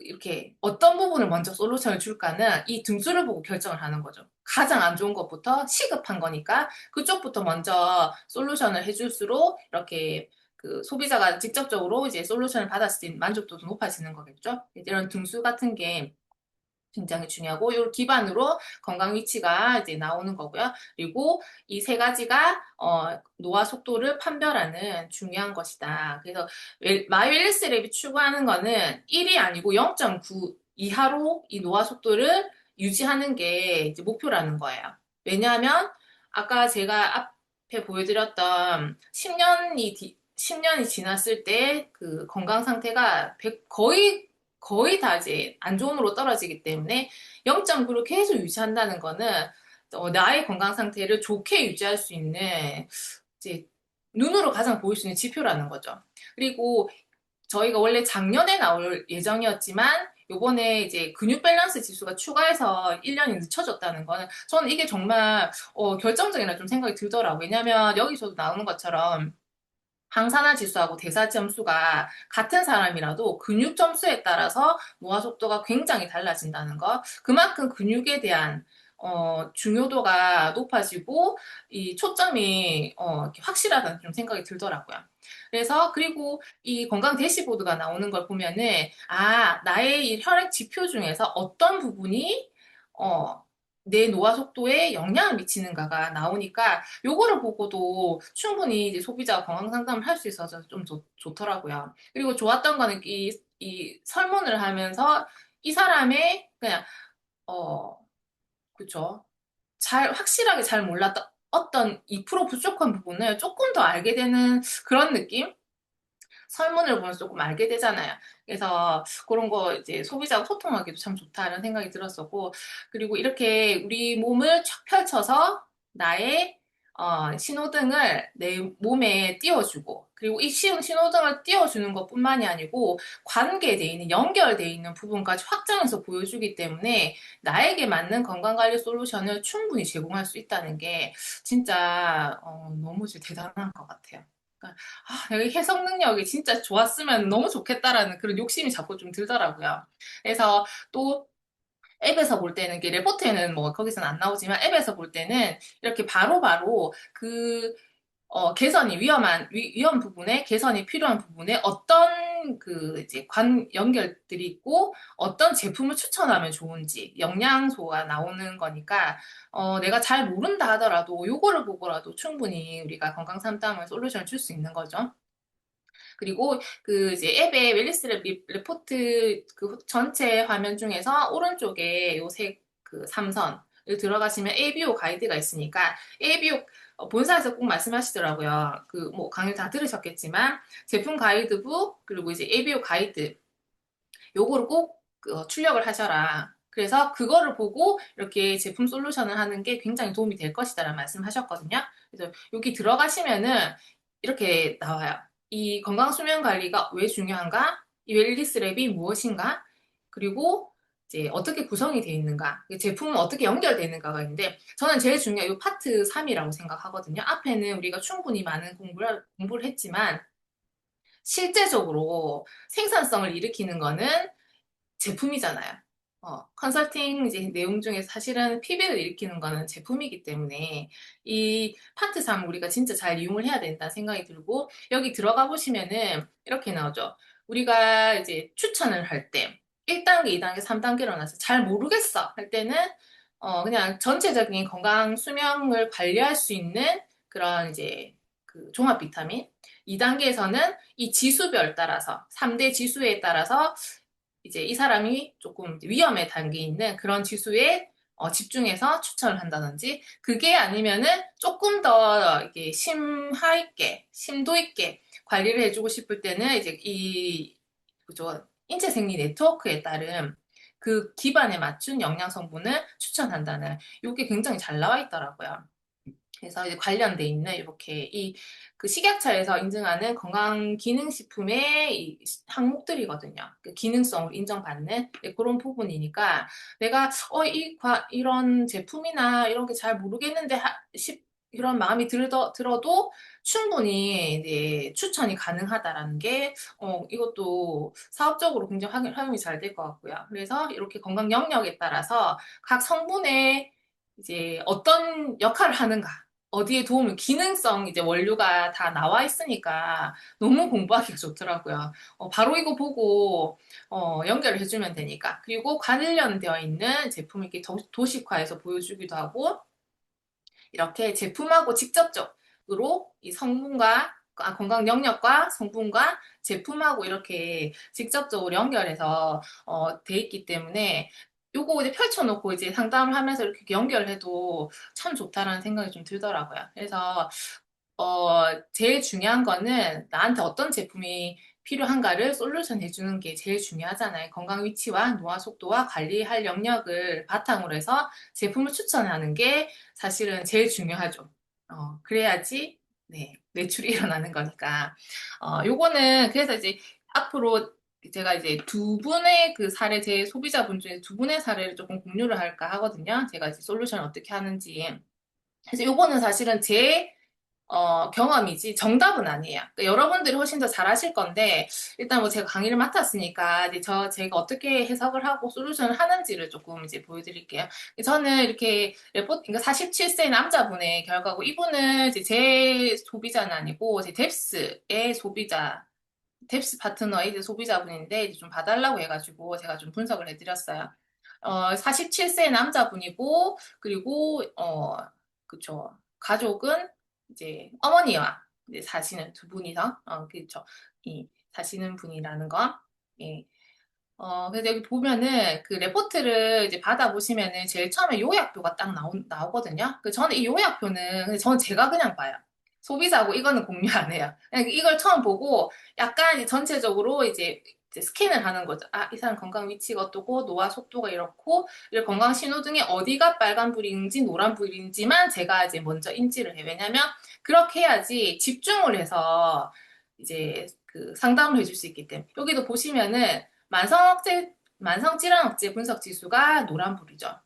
이렇게 어떤 부분을 먼저 솔루션을 줄까는 이 등수를 보고 결정을 하는 거죠. 가장 안 좋은 것부터 시급한 거니까 그쪽부터 먼저 솔루션을 해줄수록 이렇게 그 소비자가 직접적으로 이제 솔루션을 받았을 때 만족도도 높아지는 거겠죠. 이런 등수 같은 게 굉장히 중요하고 이 기반으로 건강 위치가 이제 나오는 거고요. 그리고 이 세 가지가 노화 속도를 판별하는 중요한 것이다. 그래서 마이 웰니스 랩이 추구하는 거는 1이 아니고 0.9 이하로 이 노화 속도를 유지하는 게 이제 목표라는 거예요. 왜냐하면 아까 제가 앞에 보여드렸던 10년이 지났을 때 그 건강 상태가 거의 다 이제 안 좋음으로 떨어지기 때문에 0.9를 계속 유지한다는 거는 나의 건강 상태를 좋게 유지할 수 있는 이제 눈으로 가장 보일 수 있는 지표라는 거죠. 그리고 저희가 원래 작년에 나올 예정이었지만 요번에 이제 근육 밸런스 지수가 추가해서 1년이 늦춰졌다는 거는 저는 이게 정말 결정적이라 좀 생각이 들더라고요. 왜냐하면 여기서도 나오는 것처럼 항산화 지수하고 대사 점수가 같은 사람이라도 근육 점수에 따라서 노화 속도가 굉장히 달라진다는 거. 그만큼 근육에 대한 중요도가 높아지고 이 초점이 이렇게 확실하다는 좀 생각이 들더라고요. 그래서 그리고 이 건강 대시보드가 나오는 걸 보면은 나의 이 혈액 지표 중에서 어떤 부분이 어, 내 노화 속도에 영향을 미치는가가 나오니까 요거를 보고도 충분히 이제 소비자 건강 상담을 할 수 있어서 좀 좋더라고요. 그리고 좋았던 거는 이 설문을 하면서 이 사람의 그냥 어 그쵸. 확실하게 잘 몰랐던 어떤 2% 부족한 부분을 조금 더 알게 되는 그런 느낌? 설문을 보면서 조금 알게 되잖아요. 그래서 그런 거 이제 소비자가 소통하기도 참 좋다는 생각이 들었었고, 그리고 이렇게 우리 몸을 쫙 펼쳐서 나의 신호등을 내 몸에 띄워주고, 그리고 이 쉬운 신호등을 띄워주는 것뿐만이 아니고 관계되어 있는, 연결되어 있는 부분까지 확장해서 보여주기 때문에 나에게 맞는 건강관리 솔루션을 충분히 제공할 수 있다는 게 진짜 너무 대단한 것 같아요. 그러니까 내가 해석 능력이 진짜 좋았으면 너무 좋겠다라는 그런 욕심이 자꾸 좀 들더라고요. 그래서 또 앱에서 볼 때는 이게 레포트에는 뭐 거기서는 안 나오지만 앱에서 볼 때는 이렇게 바로바로 그 개선이 위험 부분에 개선이 필요한 부분에 어떤 그 이제 연결들이 있고 어떤 제품을 추천하면 좋은지 영양소가 나오는 거니까 내가 잘 모른다 하더라도 요거를 보고라도 충분히 우리가 건강 상담을 솔루션을 줄 수 있는 거죠. 그리고 그 이제 앱의 웰니스 레포트 그 전체 화면 중에서 오른쪽에 요색 그 삼선을 들어가시면 ABO 가이드가 있으니까 ABO 본사에서 꼭 말씀하시더라고요. 그 뭐 강의 다 들으셨겠지만 제품 가이드북 그리고 이제 ABO 가이드 요거를 꼭 출력을 하셔라. 그래서 그거를 보고 이렇게 제품 솔루션을 하는 게 굉장히 도움이 될 것이다라는 말씀하셨거든요. 그래서 여기 들어가시면은 이렇게 나와요. 이 건강 수면 관리가 왜 중요한가? 이 웰니스 랩이 무엇인가? 그리고 이제 어떻게 구성이 되어 있는가? 제품은 어떻게 연결되어 있는가가 있는데 저는 제일 중요한 이 파트 3이라고 생각하거든요. 앞에는 우리가 충분히 많은 공부를 했지만 실제적으로 생산성을 일으키는 거는 제품이잖아요. 컨설팅 이제 내용 중에 사실은 피백을 일으키는 거는 제품이기 때문에 이 파트 3 우리가 진짜 잘 이용을 해야 된다 생각이 들고 여기 들어가 보시면은 이렇게 나오죠. 우리가 이제 추천을 할 때 1단계, 2단계, 3단계로 나서 잘 모르겠어 할 때는 그냥 전체적인 건강 수명을 관리할 수 있는 그런 이제 그 종합 비타민 2단계에서는 이 지수별 따라서 3대 지수에 따라서 이제 이 사람이 조금 위험에 담겨 있는 그런 지수에 집중해서 추천을 한다든지 그게 아니면은 조금 더 이게 심화 있게 심도 있게 관리를 해주고 싶을 때는 이제 이 그죠 인체 생리 네트워크에 따른 그 기반에 맞춘 영양 성분을 추천한다는 이게 굉장히 잘 나와 있더라고요. 그래서 이제 관련돼 있는 이렇게 이 그 식약처에서 인증하는 건강기능식품의 이 항목들이거든요. 그 기능성을 인정받는 그런 부분이니까 내가 이런 제품이나 이런 게 잘 모르겠는데 이런 마음이 들어도 충분히 이제 추천이 가능하다라는 게 이것도 사업적으로 굉장히 활용이 잘 될 것 같고요. 그래서 이렇게 건강 영역에 따라서 각 성분의 이제 어떤 역할을 하는가 어디에 도움을, 기능성 이제 원료가 다 나와 있으니까 너무 공부하기가 좋더라고요. 바로 이거 보고, 연결을 해주면 되니까. 그리고 관련되어 있는 제품을 이렇게 도식화해서 보여주기도 하고, 이렇게 제품하고 직접적으로 이 성분과, 건강 영역과 성분과 제품하고 이렇게 직접적으로 연결해서, 돼 있기 때문에, 요거 이제 펼쳐놓고 이제 상담을 하면서 이렇게 연결해도 참 좋다라는 생각이 좀 들더라고요. 그래서 제일 중요한 거는 나한테 어떤 제품이 필요한가를 솔루션 해주는 게 제일 중요하잖아요. 건강 위치와 노화 속도와 관리할 영역을 바탕으로 해서 제품을 추천하는 게 사실은 제일 중요하죠. 그래야지, 네, 매출이 일어나는 거니까. 요거는 그래서 이제 앞으로 제가 이제 두 분의 그 사례, 제 소비자분 중에 두 분의 사례를 조금 공유를 할까 하거든요. 제가 이제 솔루션 어떻게 하는지. 그래서 요거는 사실은 제 경험이지 정답은 아니에요. 그러니까 여러분들이 훨씬 더 잘하실 건데 일단 뭐 제가 강의를 맡았으니까 이제 제가 어떻게 해석을 하고 솔루션을 하는지를 조금 이제 보여드릴게요. 저는 이렇게 그러니까 47세 남자분의 결과고 이분은 이제 제 소비자는 아니고 제 뎁스의 소비자 뎁스 파트너의 이제 소비자분인데 이제 좀 봐달라고 해가지고 제가 좀 분석을 해드렸어요. 47세 남자분이고 그리고 그쵸. 가족은 이제 어머니와 이제 사시는 두 분이서 그쵸. 이 사시는 분이라는 거. 예. 그래서 여기 보면은 그 레포트를 이제 받아보시면은 제일 처음에 요약표가 딱 나오거든요. 저는 이 요약표는 근데 저는 제가 그냥 봐요. 소비자고 이거는 공유 안 해요. 그냥 이걸 처음 보고 약간 이제 전체적으로 이제 스캔을 하는 거죠. 아, 이 사람 건강 위치가 어떻고 노화 속도가 이렇고 이 건강 신호등에 어디가 빨간불인지 노란불인지만 제가 이제 먼저 인지를 해요. 왜냐면 그렇게 해야지 집중을 해서 이제 그 상담을 해줄 수 있기 때문에 여기도 보시면은 만성 질환 억제 분석 지수가 노란불이죠.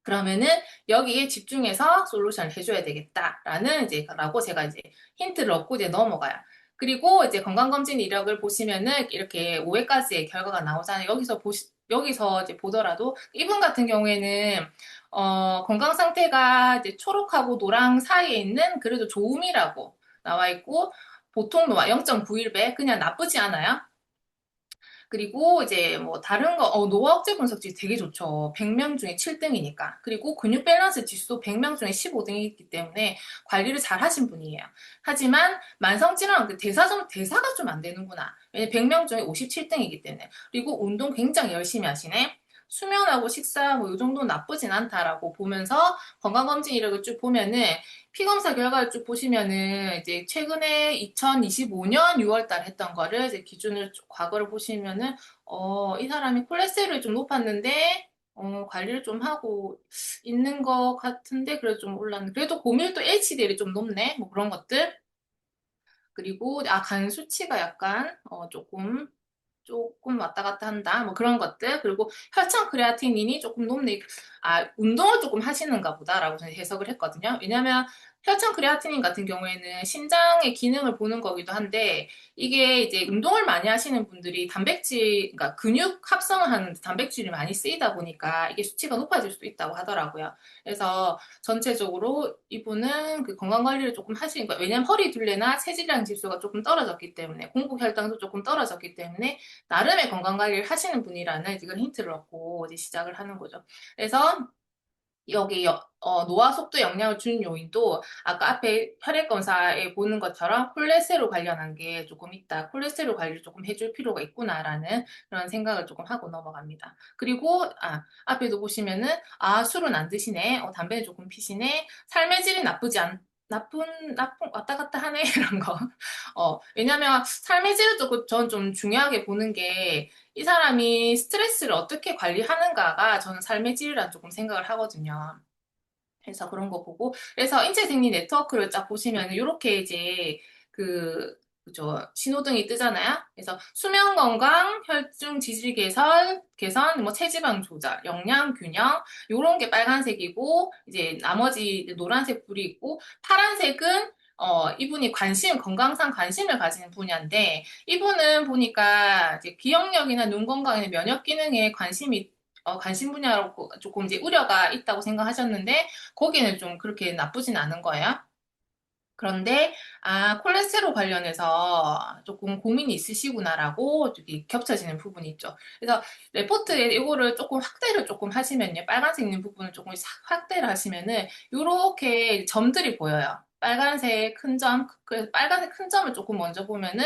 그러면은 여기에 집중해서 솔루션을 해줘야 되겠다라는 라고 제가 이제 힌트를 얻고 이제 넘어가요. 그리고 이제 건강검진 이력을 보시면은 이렇게 5회까지의 결과가 나오잖아요. 여기서 이제 보더라도 이분 같은 경우에는 건강 상태가 이제 초록하고 노랑 사이에 있는 그래도 좋음이라고 나와 있고 보통 노화 0.91배 그냥 나쁘지 않아요. 그리고 이제 뭐 다른 노화 억제 분석 지수 되게 좋죠. 100명 중에 7등이니까. 그리고 근육 밸런스 지수도 100명 중에 15등이기 때문에 관리를 잘 하신 분이에요. 하지만 만성질환 대사가 좀 안 되는구나. 왜냐면 100명 중에 57등이기 때문에. 그리고 운동 굉장히 열심히 하시네. 수면하고 식사 뭐 이 정도는 나쁘진 않다라고 보면서 건강검진 이력을 쭉 보면은 피검사 결과를 쭉 보시면은 이제 최근에 2025년 6월 달 했던 거를 이제 기준을 과거를 보시면은 이 사람이 콜레스테롤이 좀 높았는데 관리를 좀 하고 있는 것 같은데 그래도 좀 올랐네. 그래도 고밀도 HDL이 좀 높네. 뭐 그런 것들. 그리고 간 수치가 약간 조금 왔다 갔다 한다. 뭐 그런 것들. 그리고 혈청 크레아티닌이 조금 높네. 운동을 조금 하시는가 보다라고 저는 해석을 했거든요. 왜냐면 혈청 크레아티닌 같은 경우에는 신장의 기능을 보는 거기도 한데 이게 이제 운동을 많이 하시는 분들이 단백질, 그러니까 근육 합성을 하는 단백질이 많이 쓰이다 보니까 이게 수치가 높아질 수도 있다고 하더라고요. 그래서 전체적으로 이분은 그 건강 관리를 조금 하시는 거예요. 왜냐면 허리 둘레나 체지방 지수가 조금 떨어졌기 때문에 공복 혈당도 조금 떨어졌기 때문에 나름의 건강 관리를 하시는 분이라는 이걸 힌트를 얻고 이제 시작을 하는 거죠. 그래서 여기 노화 속도 영향을 주는 요인도 아까 앞에 혈액 검사에 보는 것처럼 콜레스테롤 관련한 게 조금 있다. 콜레스테롤 관리를 조금 해줄 필요가 있구나라는 그런 생각을 조금 하고 넘어갑니다. 그리고 앞에도 보시면은 술은 안 드시네. 담배는 조금 피시네. 삶의 질이 나쁘지 않 나쁜 왔다 갔다 하네 이런 거. 왜냐면 삶의 질을 조금 전 좀 중요하게 보는 게 이 사람이 스트레스를 어떻게 관리하는가가 저는 삶의 질이라 조금 생각을 하거든요. 그래서 그런 거 보고 그래서 인체생리 네트워크를 쫙 보시면 이렇게 이제 그죠 신호등이 뜨잖아요. 그래서 수면 건강, 혈중 지질 개선, 뭐 체지방 조절, 영양 균형 요런 게 빨간색이고 이제 나머지 노란색 불이 있고 파란색은 이분이 건강상 관심을 가지는 분야인데, 이분은 보니까 이제 기억력이나 눈 건강이나 면역 기능에 관심 분야로 조금 이제 우려가 있다고 생각하셨는데, 거기는 좀 그렇게 나쁘진 않은 거예요. 그런데, 콜레스테롤 관련해서 조금 고민이 있으시구나라고 이렇게 겹쳐지는 부분이 있죠. 그래서 레포트에 이거를 조금 확대를 조금 하시면요. 빨간색 있는 부분을 조금 확대를 하시면은, 요렇게 점들이 보여요. 빨간색 큰 점, 그래서 빨간색 큰 점을 조금 먼저 보면은,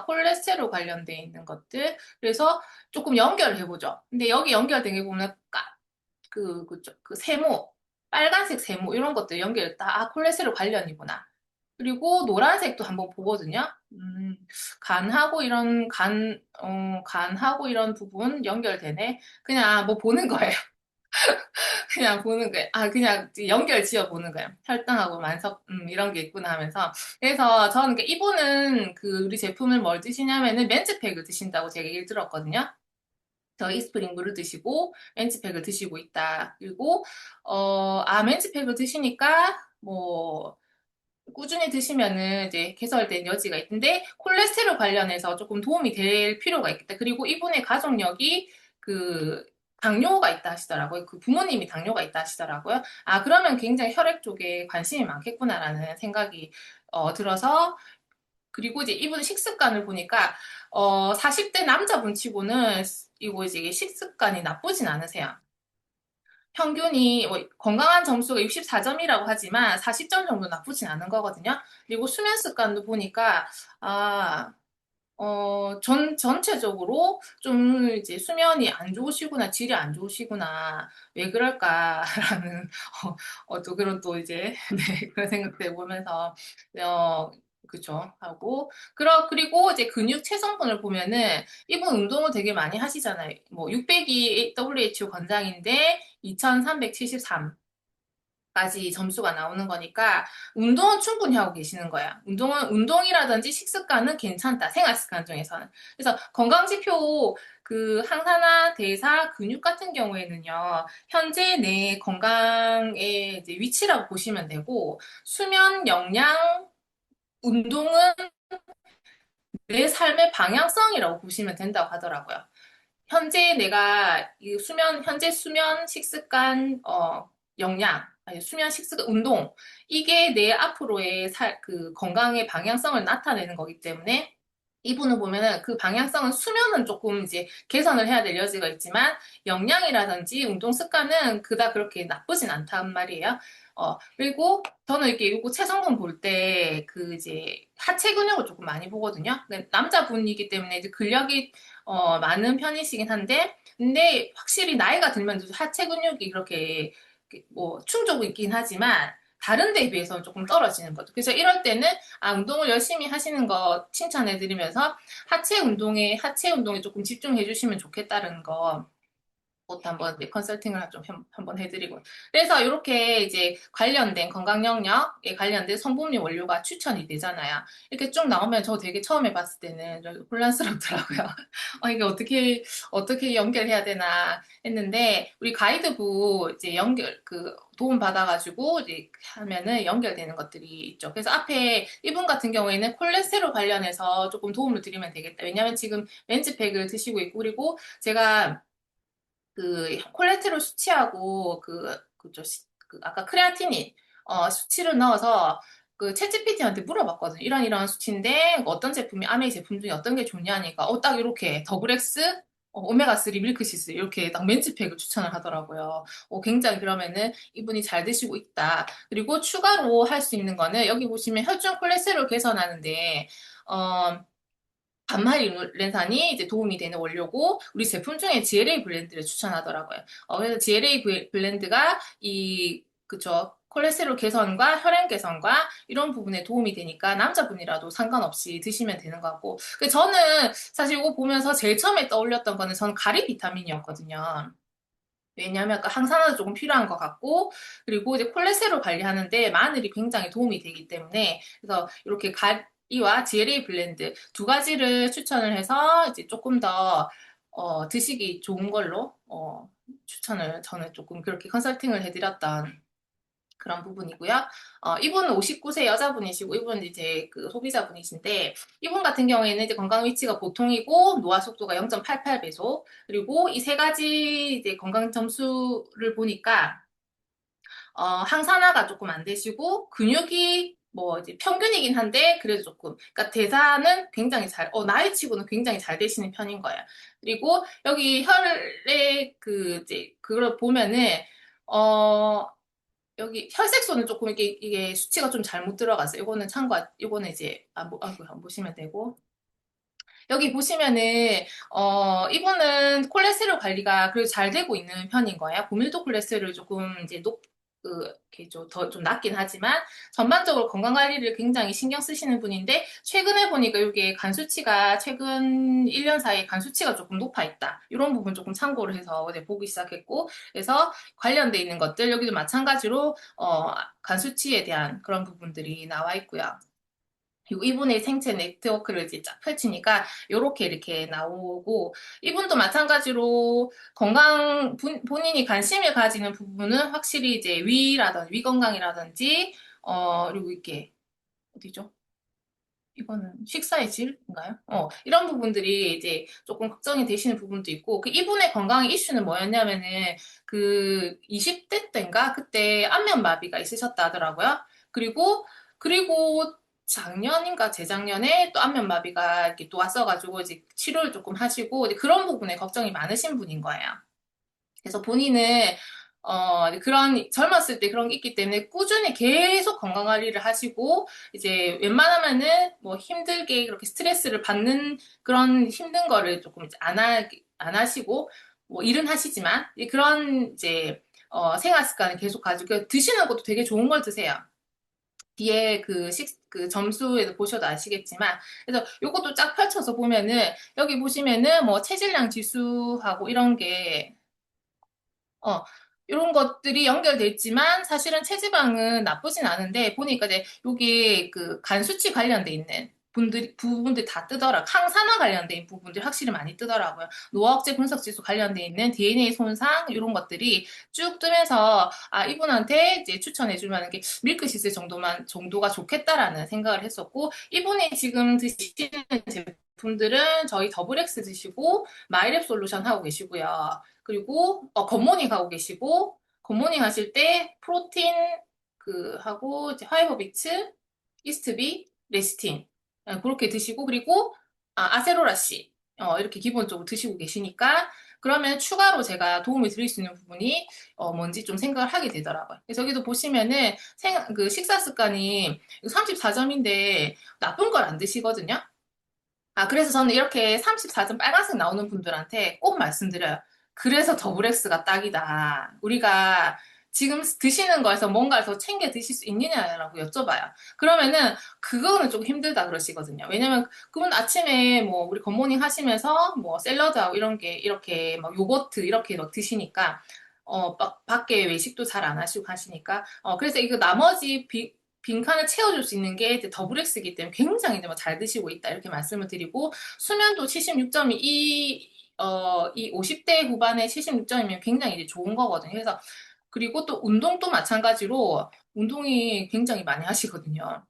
콜레스테롤 관련돼 있는 것들. 그래서 조금 연결을 해보죠. 근데 여기 연결된 게 보면, 세모, 빨간색 세모, 이런 것들 연결했다. 콜레스테롤 관련이구나. 그리고 노란색도 한번 보거든요. 간하고 이런 부분 연결되네. 그냥 뭐 보는 거예요. 그냥 보는 거예요. 그냥 연결 지어 보는 거예요. 혈당하고 만석, 이런 게 있구나 하면서. 그래서 저는 이분은 우리 제품을 뭘 드시냐면은 멘즈팩을 드신다고 제가 얘기를 들었거든요. 저 이스프링 물을 드시고 멘즈팩을 드시고 있다. 그리고 멘즈팩을 드시니까 뭐 꾸준히 드시면은 이제 개설된 여지가 있는데 콜레스테롤 관련해서 조금 도움이 될 필요가 있겠다. 그리고 이분의 가족력이 그 당뇨가 있다 하시더라고요. 그 부모님이 당뇨가 있다 하시더라고요. 그러면 굉장히 혈액 쪽에 관심이 많겠구나라는 생각이 들어서 그리고 이제 이분 식습관을 보니까 40대 남자분 치고는 이거 이제 식습관이 나쁘진 않으세요. 평균이 건강한 점수가 64점이라고 하지만 40점 정도 나쁘진 않은 거거든요. 그리고 수면 습관도 보니까 아, 전체적으로 좀 이제 수면이 안 좋으시구나, 질이 안 좋으시구나, 왜 그럴까라는, 또 그런 또 이제, 네, 그런 생각도 해보면서, 어, 그죠, 하고. 그리고 이제 근육 체성분을 보면은, 이분 운동을 되게 많이 하시잖아요. 뭐, 600이 WHO 권장인데, 2373. 까지 점수가 나오는 거니까 운동은 충분히 하고 계시는 거야. 운동이라든지 식습관은 괜찮다. 생활 습관 중에서는. 그래서 건강 지표 항산화, 대사, 근육 같은 경우에는요. 현재 내 건강의 이제 위치라고 보시면 되고 수면, 영양, 운동은 내 삶의 방향성이라고 보시면 된다고 하더라고요. 현재 수면, 식습관, 영양, 아니, 수면, 식습관, 운동. 이게 내 앞으로의 건강의 방향성을 나타내는 거기 때문에 이분을 보면은 그 방향성은 수면은 조금 이제 개선을 해야 될 여지가 있지만 영양이라든지 운동 습관은 그닥 그렇게 나쁘진 않단 말이에요. 그리고 저는 이렇게 요거 체성분 볼 때 이제 하체 근육을 조금 많이 보거든요. 남자분이기 때문에 이제 근력이 많은 편이시긴 한데, 근데 확실히 나이가 들면 하체 근육이 그렇게 뭐 충족이 있긴 하지만, 다른 데에 비해서는 조금 떨어지는 거죠. 그래서 이럴 때는, 운동을 열심히 하시는 거 칭찬해드리면서, 하체 운동에 조금 집중해 주시면 좋겠다는 거, 그것도 한번 이제 컨설팅을 좀 한번 해드리고. 그래서 이렇게 이제 관련된 건강 영역에 관련된 성분이 원료가 추천이 되잖아요. 이렇게 쭉 나오면 저 되게 처음에 봤을 때는 좀 혼란스럽더라고요. 이게 어떻게 연결해야 되나 했는데, 우리 가이드북 이제 도움 받아가지고 이제 하면은 연결되는 것들이 있죠. 그래서 앞에 이분 같은 경우에는 콜레스테롤 관련해서 조금 도움을 드리면 되겠다. 왜냐면 지금 렌즈팩을 드시고 있고, 그리고 제가 콜레스테롤 수치하고 아까 크레아티닌 수치를 넣어서 그 챗GPT한테 물어봤거든요. 이런 수치인데 어떤 제품이 아메이 제품 중에 어떤 게 좋냐니까 딱 이렇게 더블엑스 오메가3 밀크시스 이렇게 딱 멘즈팩을 추천을 하더라고요. 굉장히 그러면은 이분이 잘 드시고 있다. 그리고 추가로 할 수 있는 거는 여기 보시면 혈중 콜레스테롤 개선하는데 어, 반말이루렌산이 이제 도움이 되는 원료고 우리 제품 중에 GLA 블렌드를 추천하더라고요. 그래서 GLA 블렌드가 그쵸, 콜레스테롤 개선과 혈행 개선과 이런 부분에 도움이 되니까 남자분이라도 상관없이 드시면 되는 것 같고. 저는 사실 이거 보면서 제일 처음에 떠올렸던 거는 저는 가리 비타민이었거든요. 왜냐하면 항산화도 조금 필요한 것 같고, 그리고 이제 콜레스테롤 관리하는데 마늘이 굉장히 도움이 되기 때문에, 그래서 이렇게 가리와 GLA 블렌드 두 가지를 추천을 해서 이제 조금 더, 드시기 좋은 걸로, 저는 조금 그렇게 컨설팅을 해드렸던 그런 부분이고요. 이분은 59세 여자분이시고, 이분은 이제 그 소비자분이신데, 이분 같은 경우에는 이제 건강 위치가 보통이고, 노화 속도가 0.88배속, 그리고 이 세 가지 이제 건강 점수를 보니까, 항산화가 조금 안 되시고, 근육이 뭐 이제 평균이긴 한데, 그래도 조금, 그러니까 대사는 굉장히 나이 치고는 굉장히 잘 되시는 편인 거예요. 그리고 여기 혈액 이제 그걸 보면은, 어, 여기 혈색소는 조금 이게 수치가 좀 잘못 들어갔어요. 이거는 이제 안 보시면 되고. 여기 보시면은 이분은 콜레스테롤 관리가 그래도 잘 되고 있는 편인 거예요. 고밀도 콜레스테롤 조금 이제 이렇게 좀 낮긴 하지만 전반적으로 건강 관리를 굉장히 신경 쓰시는 분인데 최근에 보니까 이게 간 수치가 최근 1년 사이에 간 수치가 조금 높아 있다. 이런 부분 조금 참고를 해서 이제 보기 시작했고 그래서 관련돼 있는 것들 여기도 마찬가지로 간 수치에 대한 그런 부분들이 나와 있고요. 그리고 이분의 생체 네트워크를 이제 쫙 펼치니까 이렇게 나오고 이분도 마찬가지로 본인이 관심을 가지는 부분은 확실히 이제 위 건강이라든지 그리고 이게 어디죠? 이거는 식사의 질인가요? 이런 부분들이 이제 조금 걱정이 되시는 부분도 있고, 이분의 건강 이슈는 뭐였냐면은, 20대 때인가? 그때 안면마비가 있으셨다 하더라고요. 그리고 작년인가 재작년에 또 안면마비가 이렇게 또 왔어가지고, 이제 치료를 조금 하시고, 이제 그런 부분에 걱정이 많으신 분인 거예요. 그래서 본인은 젊었을 때 그런 게 있기 때문에 꾸준히 계속 건강 관리를 하시고 이제 웬만하면은 뭐 힘들게 그렇게 스트레스를 받는 그런 힘든 거를 조금 이제 안 하시고 뭐 일은 하시지만 그런 이제 생활 습관을 계속 가지고 드시는 것도 되게 좋은 걸 드세요. 뒤에 그 점수에도 보셔도 아시겠지만, 그래서 요것도 쫙 펼쳐서 보면은, 여기 보시면은 뭐 체질량 지수하고 이런 게 어, 이런 것들이 연결돼 있지만 사실은 체지방은 나쁘진 않은데 보니까 이제 여기 간 수치 관련돼 있는 부분들 다 뜨더라. 항산화 관련된 부분들 확실히 많이 뜨더라고요. 노화 억제 분석 지수 관련돼 있는 DNA 손상 이런 것들이 쭉 뜨면서 이분한테 이제 추천해 줄 만한 게 밀크시슬 정도가 좋겠다라는 생각을 했었고 이분이 지금 드시는 제품들은 저희 더블엑스 드시고 마이랩 솔루션 하고 계시고요. 그리고 굿모닝 하고 계시고 굿모닝 하실 때 프로틴 하고 이제 파이버비츠, 이스트비, 레시틴 그렇게 드시고 그리고 아세로라씨 이렇게 기본적으로 드시고 계시니까 그러면 추가로 제가 도움을 드릴 수 있는 부분이 뭔지 좀 생각을 하게 되더라고요. 그래서 여기도 보시면은 식사 습관이 34점인데 나쁜 걸 안 드시거든요. 그래서 저는 이렇게 34점 빨간색 나오는 분들한테 꼭 말씀드려요. 그래서 더블엑스가 딱이다. 우리가 지금 드시는 거에서 뭔가를 더 챙겨 드실 수 있느냐라고 여쭤봐요. 그러면은 그거는 좀 힘들다 그러시거든요. 왜냐면 그분 아침에 뭐 우리 굿모닝 하시면서 뭐 샐러드하고 이런 게 이렇게 막 요거트 이렇게 막 드시니까 밖에 외식도 잘 안 하시고 하시니까 그래서 이거 나머지 빈칸을 채워줄 수 있는 게 이제 더블엑스이기 때문에 굉장히 이제 뭐잘 드시고 있다 이렇게 말씀을 드리고 수면도 76점이 이 50대 후반에 76점이면 굉장히 이제 좋은 거거든요. 그래서 그리고 또 운동도 마찬가지로 운동이 굉장히 많이 하시거든요.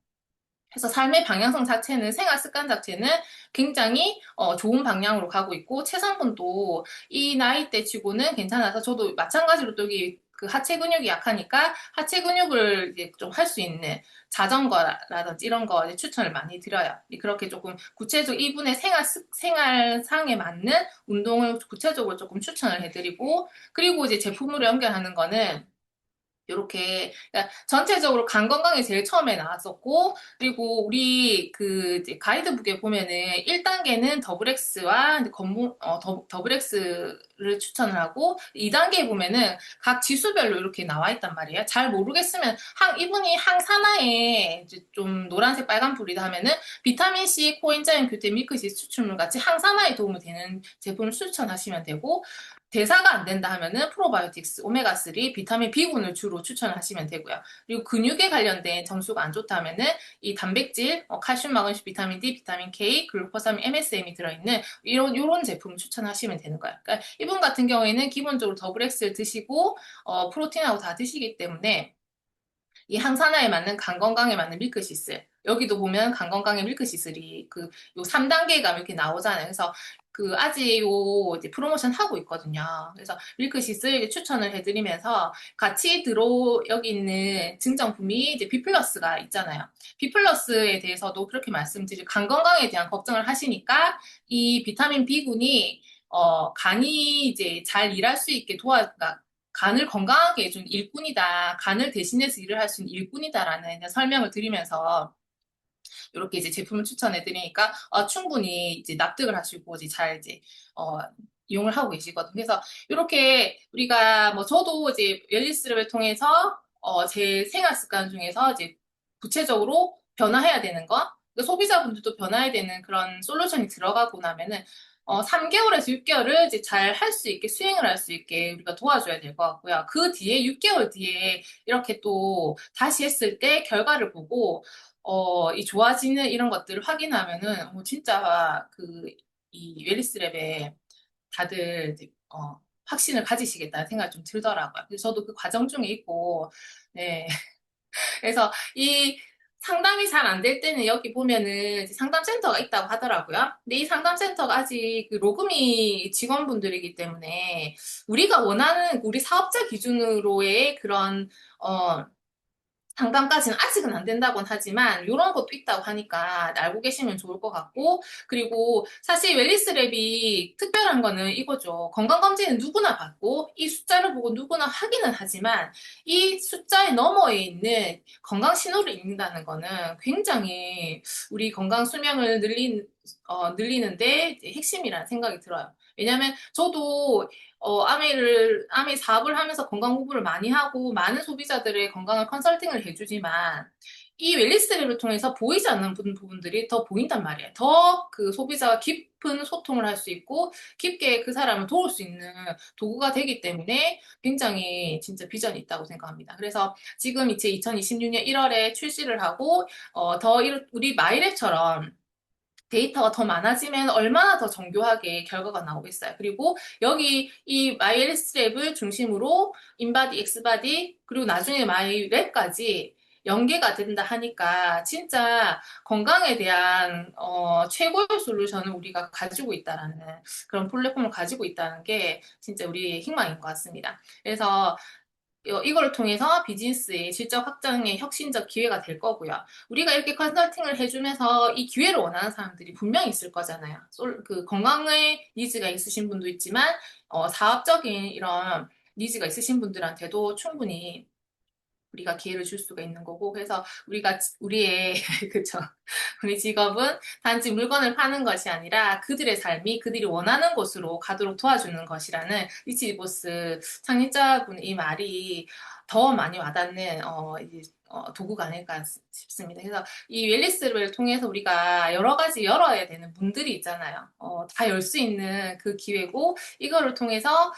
그래서 삶의 방향성 자체는 생활 습관 자체는 굉장히 좋은 방향으로 가고 있고 체성분도 이 나이대 치고는 괜찮아서 저도 마찬가지로 또 여기 그 하체 근육이 약하니까 하체 근육을 이제 좀 할 수 있는 자전거라든지 이런 거 이제 추천을 많이 드려요. 그렇게 조금 구체적 이분의 생활상에 맞는 운동을 구체적으로 조금 추천을 해드리고 그리고 이제 제품으로 연결하는 거는 요렇게 그러니까 전체적으로 간 건강이 제일 처음에 나왔었고 그리고 우리 그 이제 가이드북에 보면은 1단계는 더블엑스와 더블엑스를 추천을 하고 2단계에 보면은 각 지수별로 이렇게 나와 있단 말이에요. 잘 모르겠으면 이분이 항산화에 이제 좀 노란색 빨간불이다 하면은 비타민 C, 코엔자임, 규태, 밀크시스 추출물 같이 항산화에 도움이 되는 제품을 추천하시면 되고 대사가 안 된다 하면은 프로바이오틱스, 오메가3, 비타민 B군을 주로 추천하시면 되고요. 그리고 근육에 관련된 점수가 안 좋다 하면은 이 단백질, 칼슘, 마그네슘, 비타민 D, 비타민 K, 글루코사민, MSM이 들어있는 이런 제품 추천하시면 되는 거예요. 그러니까 이분 같은 경우에는 기본적으로 더블엑스를 드시고 프로틴하고 다 드시기 때문에 이 항산화에 맞는 간 건강에 맞는 밀크시슬. 여기도 보면 간 건강의 밀크시슬이 요 3단계가 이렇게 나오잖아요. 그래서 아직 이제 프로모션 하고 있거든요. 그래서 밀크시슬 추천을 해드리면서 여기 있는 증정품이 이제 비플러스가 있잖아요. 비플러스에 대해서도 그렇게 말씀드릴 간 건강에 대한 걱정을 하시니까 이 비타민 B군이 간이 이제 잘 일할 수 있게 그러니까 간을 건강하게 해준 일꾼이다. 간을 대신해서 일을 할 수 있는 일꾼이다라는 설명을 드리면서 이렇게 이제 제품을 추천해 드리니까 충분히 이제 납득을 하시고 이제 잘 이제 어, 이용을 하고 계시거든요. 그래서 이렇게 우리가 뭐 저도 이제 웰니스를 통해서 제 생활 습관 중에서 이제 구체적으로 변화해야 되는 거, 그러니까 소비자분들도 변화해야 되는 그런 솔루션이 들어가고 나면은 3개월에서 6개월을 이제 잘 할 수 있게 수행을 할 수 있게 우리가 도와줘야 될 것 같고요. 그 뒤에 6개월 뒤에 이렇게 또 다시 했을 때 결과를 보고 이 좋아지는 이런 것들을 확인하면은 진짜 이 웰리스랩에 다들 이제, 확신을 가지시겠다는 생각이 좀 들더라고요. 그래서 저도 그 과정 중에 있고, 네. 그래서 이 상담이 잘 안 될 때는 여기 보면은 이제 상담센터가 있다고 하더라고요. 근데 이 상담센터가 아직 그 로그미 직원분들이기 때문에 우리가 원하는 우리 사업자 기준으로의 그런 상담까지는 아직은 안 된다고는 하지만 이런 것도 있다고 하니까 알고 계시면 좋을 것 같고 그리고 사실 웰니스랩이 특별한 거는 이거죠. 건강검진은 누구나 받고 이 숫자를 보고 누구나 확인은 하지만 이 숫자의 너머에 있는 건강 신호를 읽는다는 거는 굉장히 우리 건강 수명을 늘리는데 핵심이라는 생각이 들어요. 왜냐하면 저도 아메 사업을 하면서 건강 공부를 많이 하고 많은 소비자들의 건강을 컨설팅을 해주지만 이 웰니스랩을 통해서 보이지 않는 부분들이 더 보인단 말이에요. 더 그 소비자와 깊은 소통을 할 수 있고 깊게 그 사람을 도울 수 있는 도구가 되기 때문에 굉장히 진짜 비전이 있다고 생각합니다. 그래서 지금 이제 2026년 1월에 출시를 하고 우리 마이랩처럼 데이터가 더 많아지면 얼마나 더 정교하게 결과가 나오겠어요. 그리고 여기 이 마이엘스랩을 중심으로 인바디, 엑스바디, 그리고 나중에 마이랩까지 연계가 된다 하니까 진짜 건강에 대한 최고의 솔루션을 우리가 가지고 있다라는 그런 플랫폼을 가지고 있다는 게 진짜 우리의 희망인 것 같습니다. 그래서 이걸 통해서 비즈니스의 실적 확장의 혁신적 기회가 될 거고요. 우리가 이렇게 컨설팅을 해주면서 이 기회를 원하는 사람들이 분명히 있을 거잖아요. 그 건강의 니즈가 있으신 분도 있지만 사업적인 이런 니즈가 있으신 분들한테도 충분히 우리가 기회를 줄 수가 있는 거고, 그래서 우리의, 그쵸. 우리 직업은 단지 물건을 파는 것이 아니라 그들의 삶이 그들이 원하는 곳으로 가도록 도와주는 것이라는 리치보스 창립자분 이 말이 더 많이 와닿는, 도구가 아닐까 싶습니다. 그래서 이 웰리스를 통해서 우리가 여러 가지 열어야 되는 문들이 있잖아요. 다 열 수 있는 그 기회고, 이거를 통해서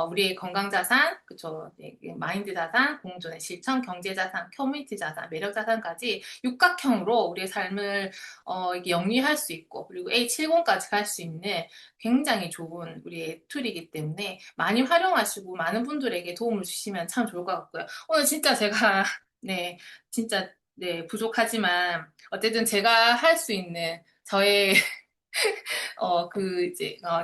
우리의 건강 자산, 그쵸, 네, 그 마인드 자산, 공존의 실천, 경제 자산, 커뮤니티 자산, 매력 자산까지 육각형으로 우리의 삶을 이게 영위할 수 있고, 그리고 A70까지 갈 수 있는 굉장히 좋은 우리의 툴이기 때문에 많이 활용하시고 많은 분들에게 도움을 주시면 참 좋을 것 같고요. 오늘 진짜 제가 네, 진짜 네, 부족하지만 어쨌든 제가 할 수 있는 저의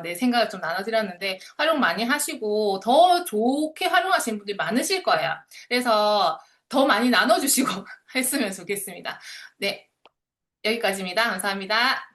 내 생각을 좀 나눠드렸는데, 활용 많이 하시고, 더 좋게 활용하시는 분들이 많으실 거예요. 그래서 더 많이 나눠주시고 했으면 좋겠습니다. 네, 여기까지입니다. 감사합니다.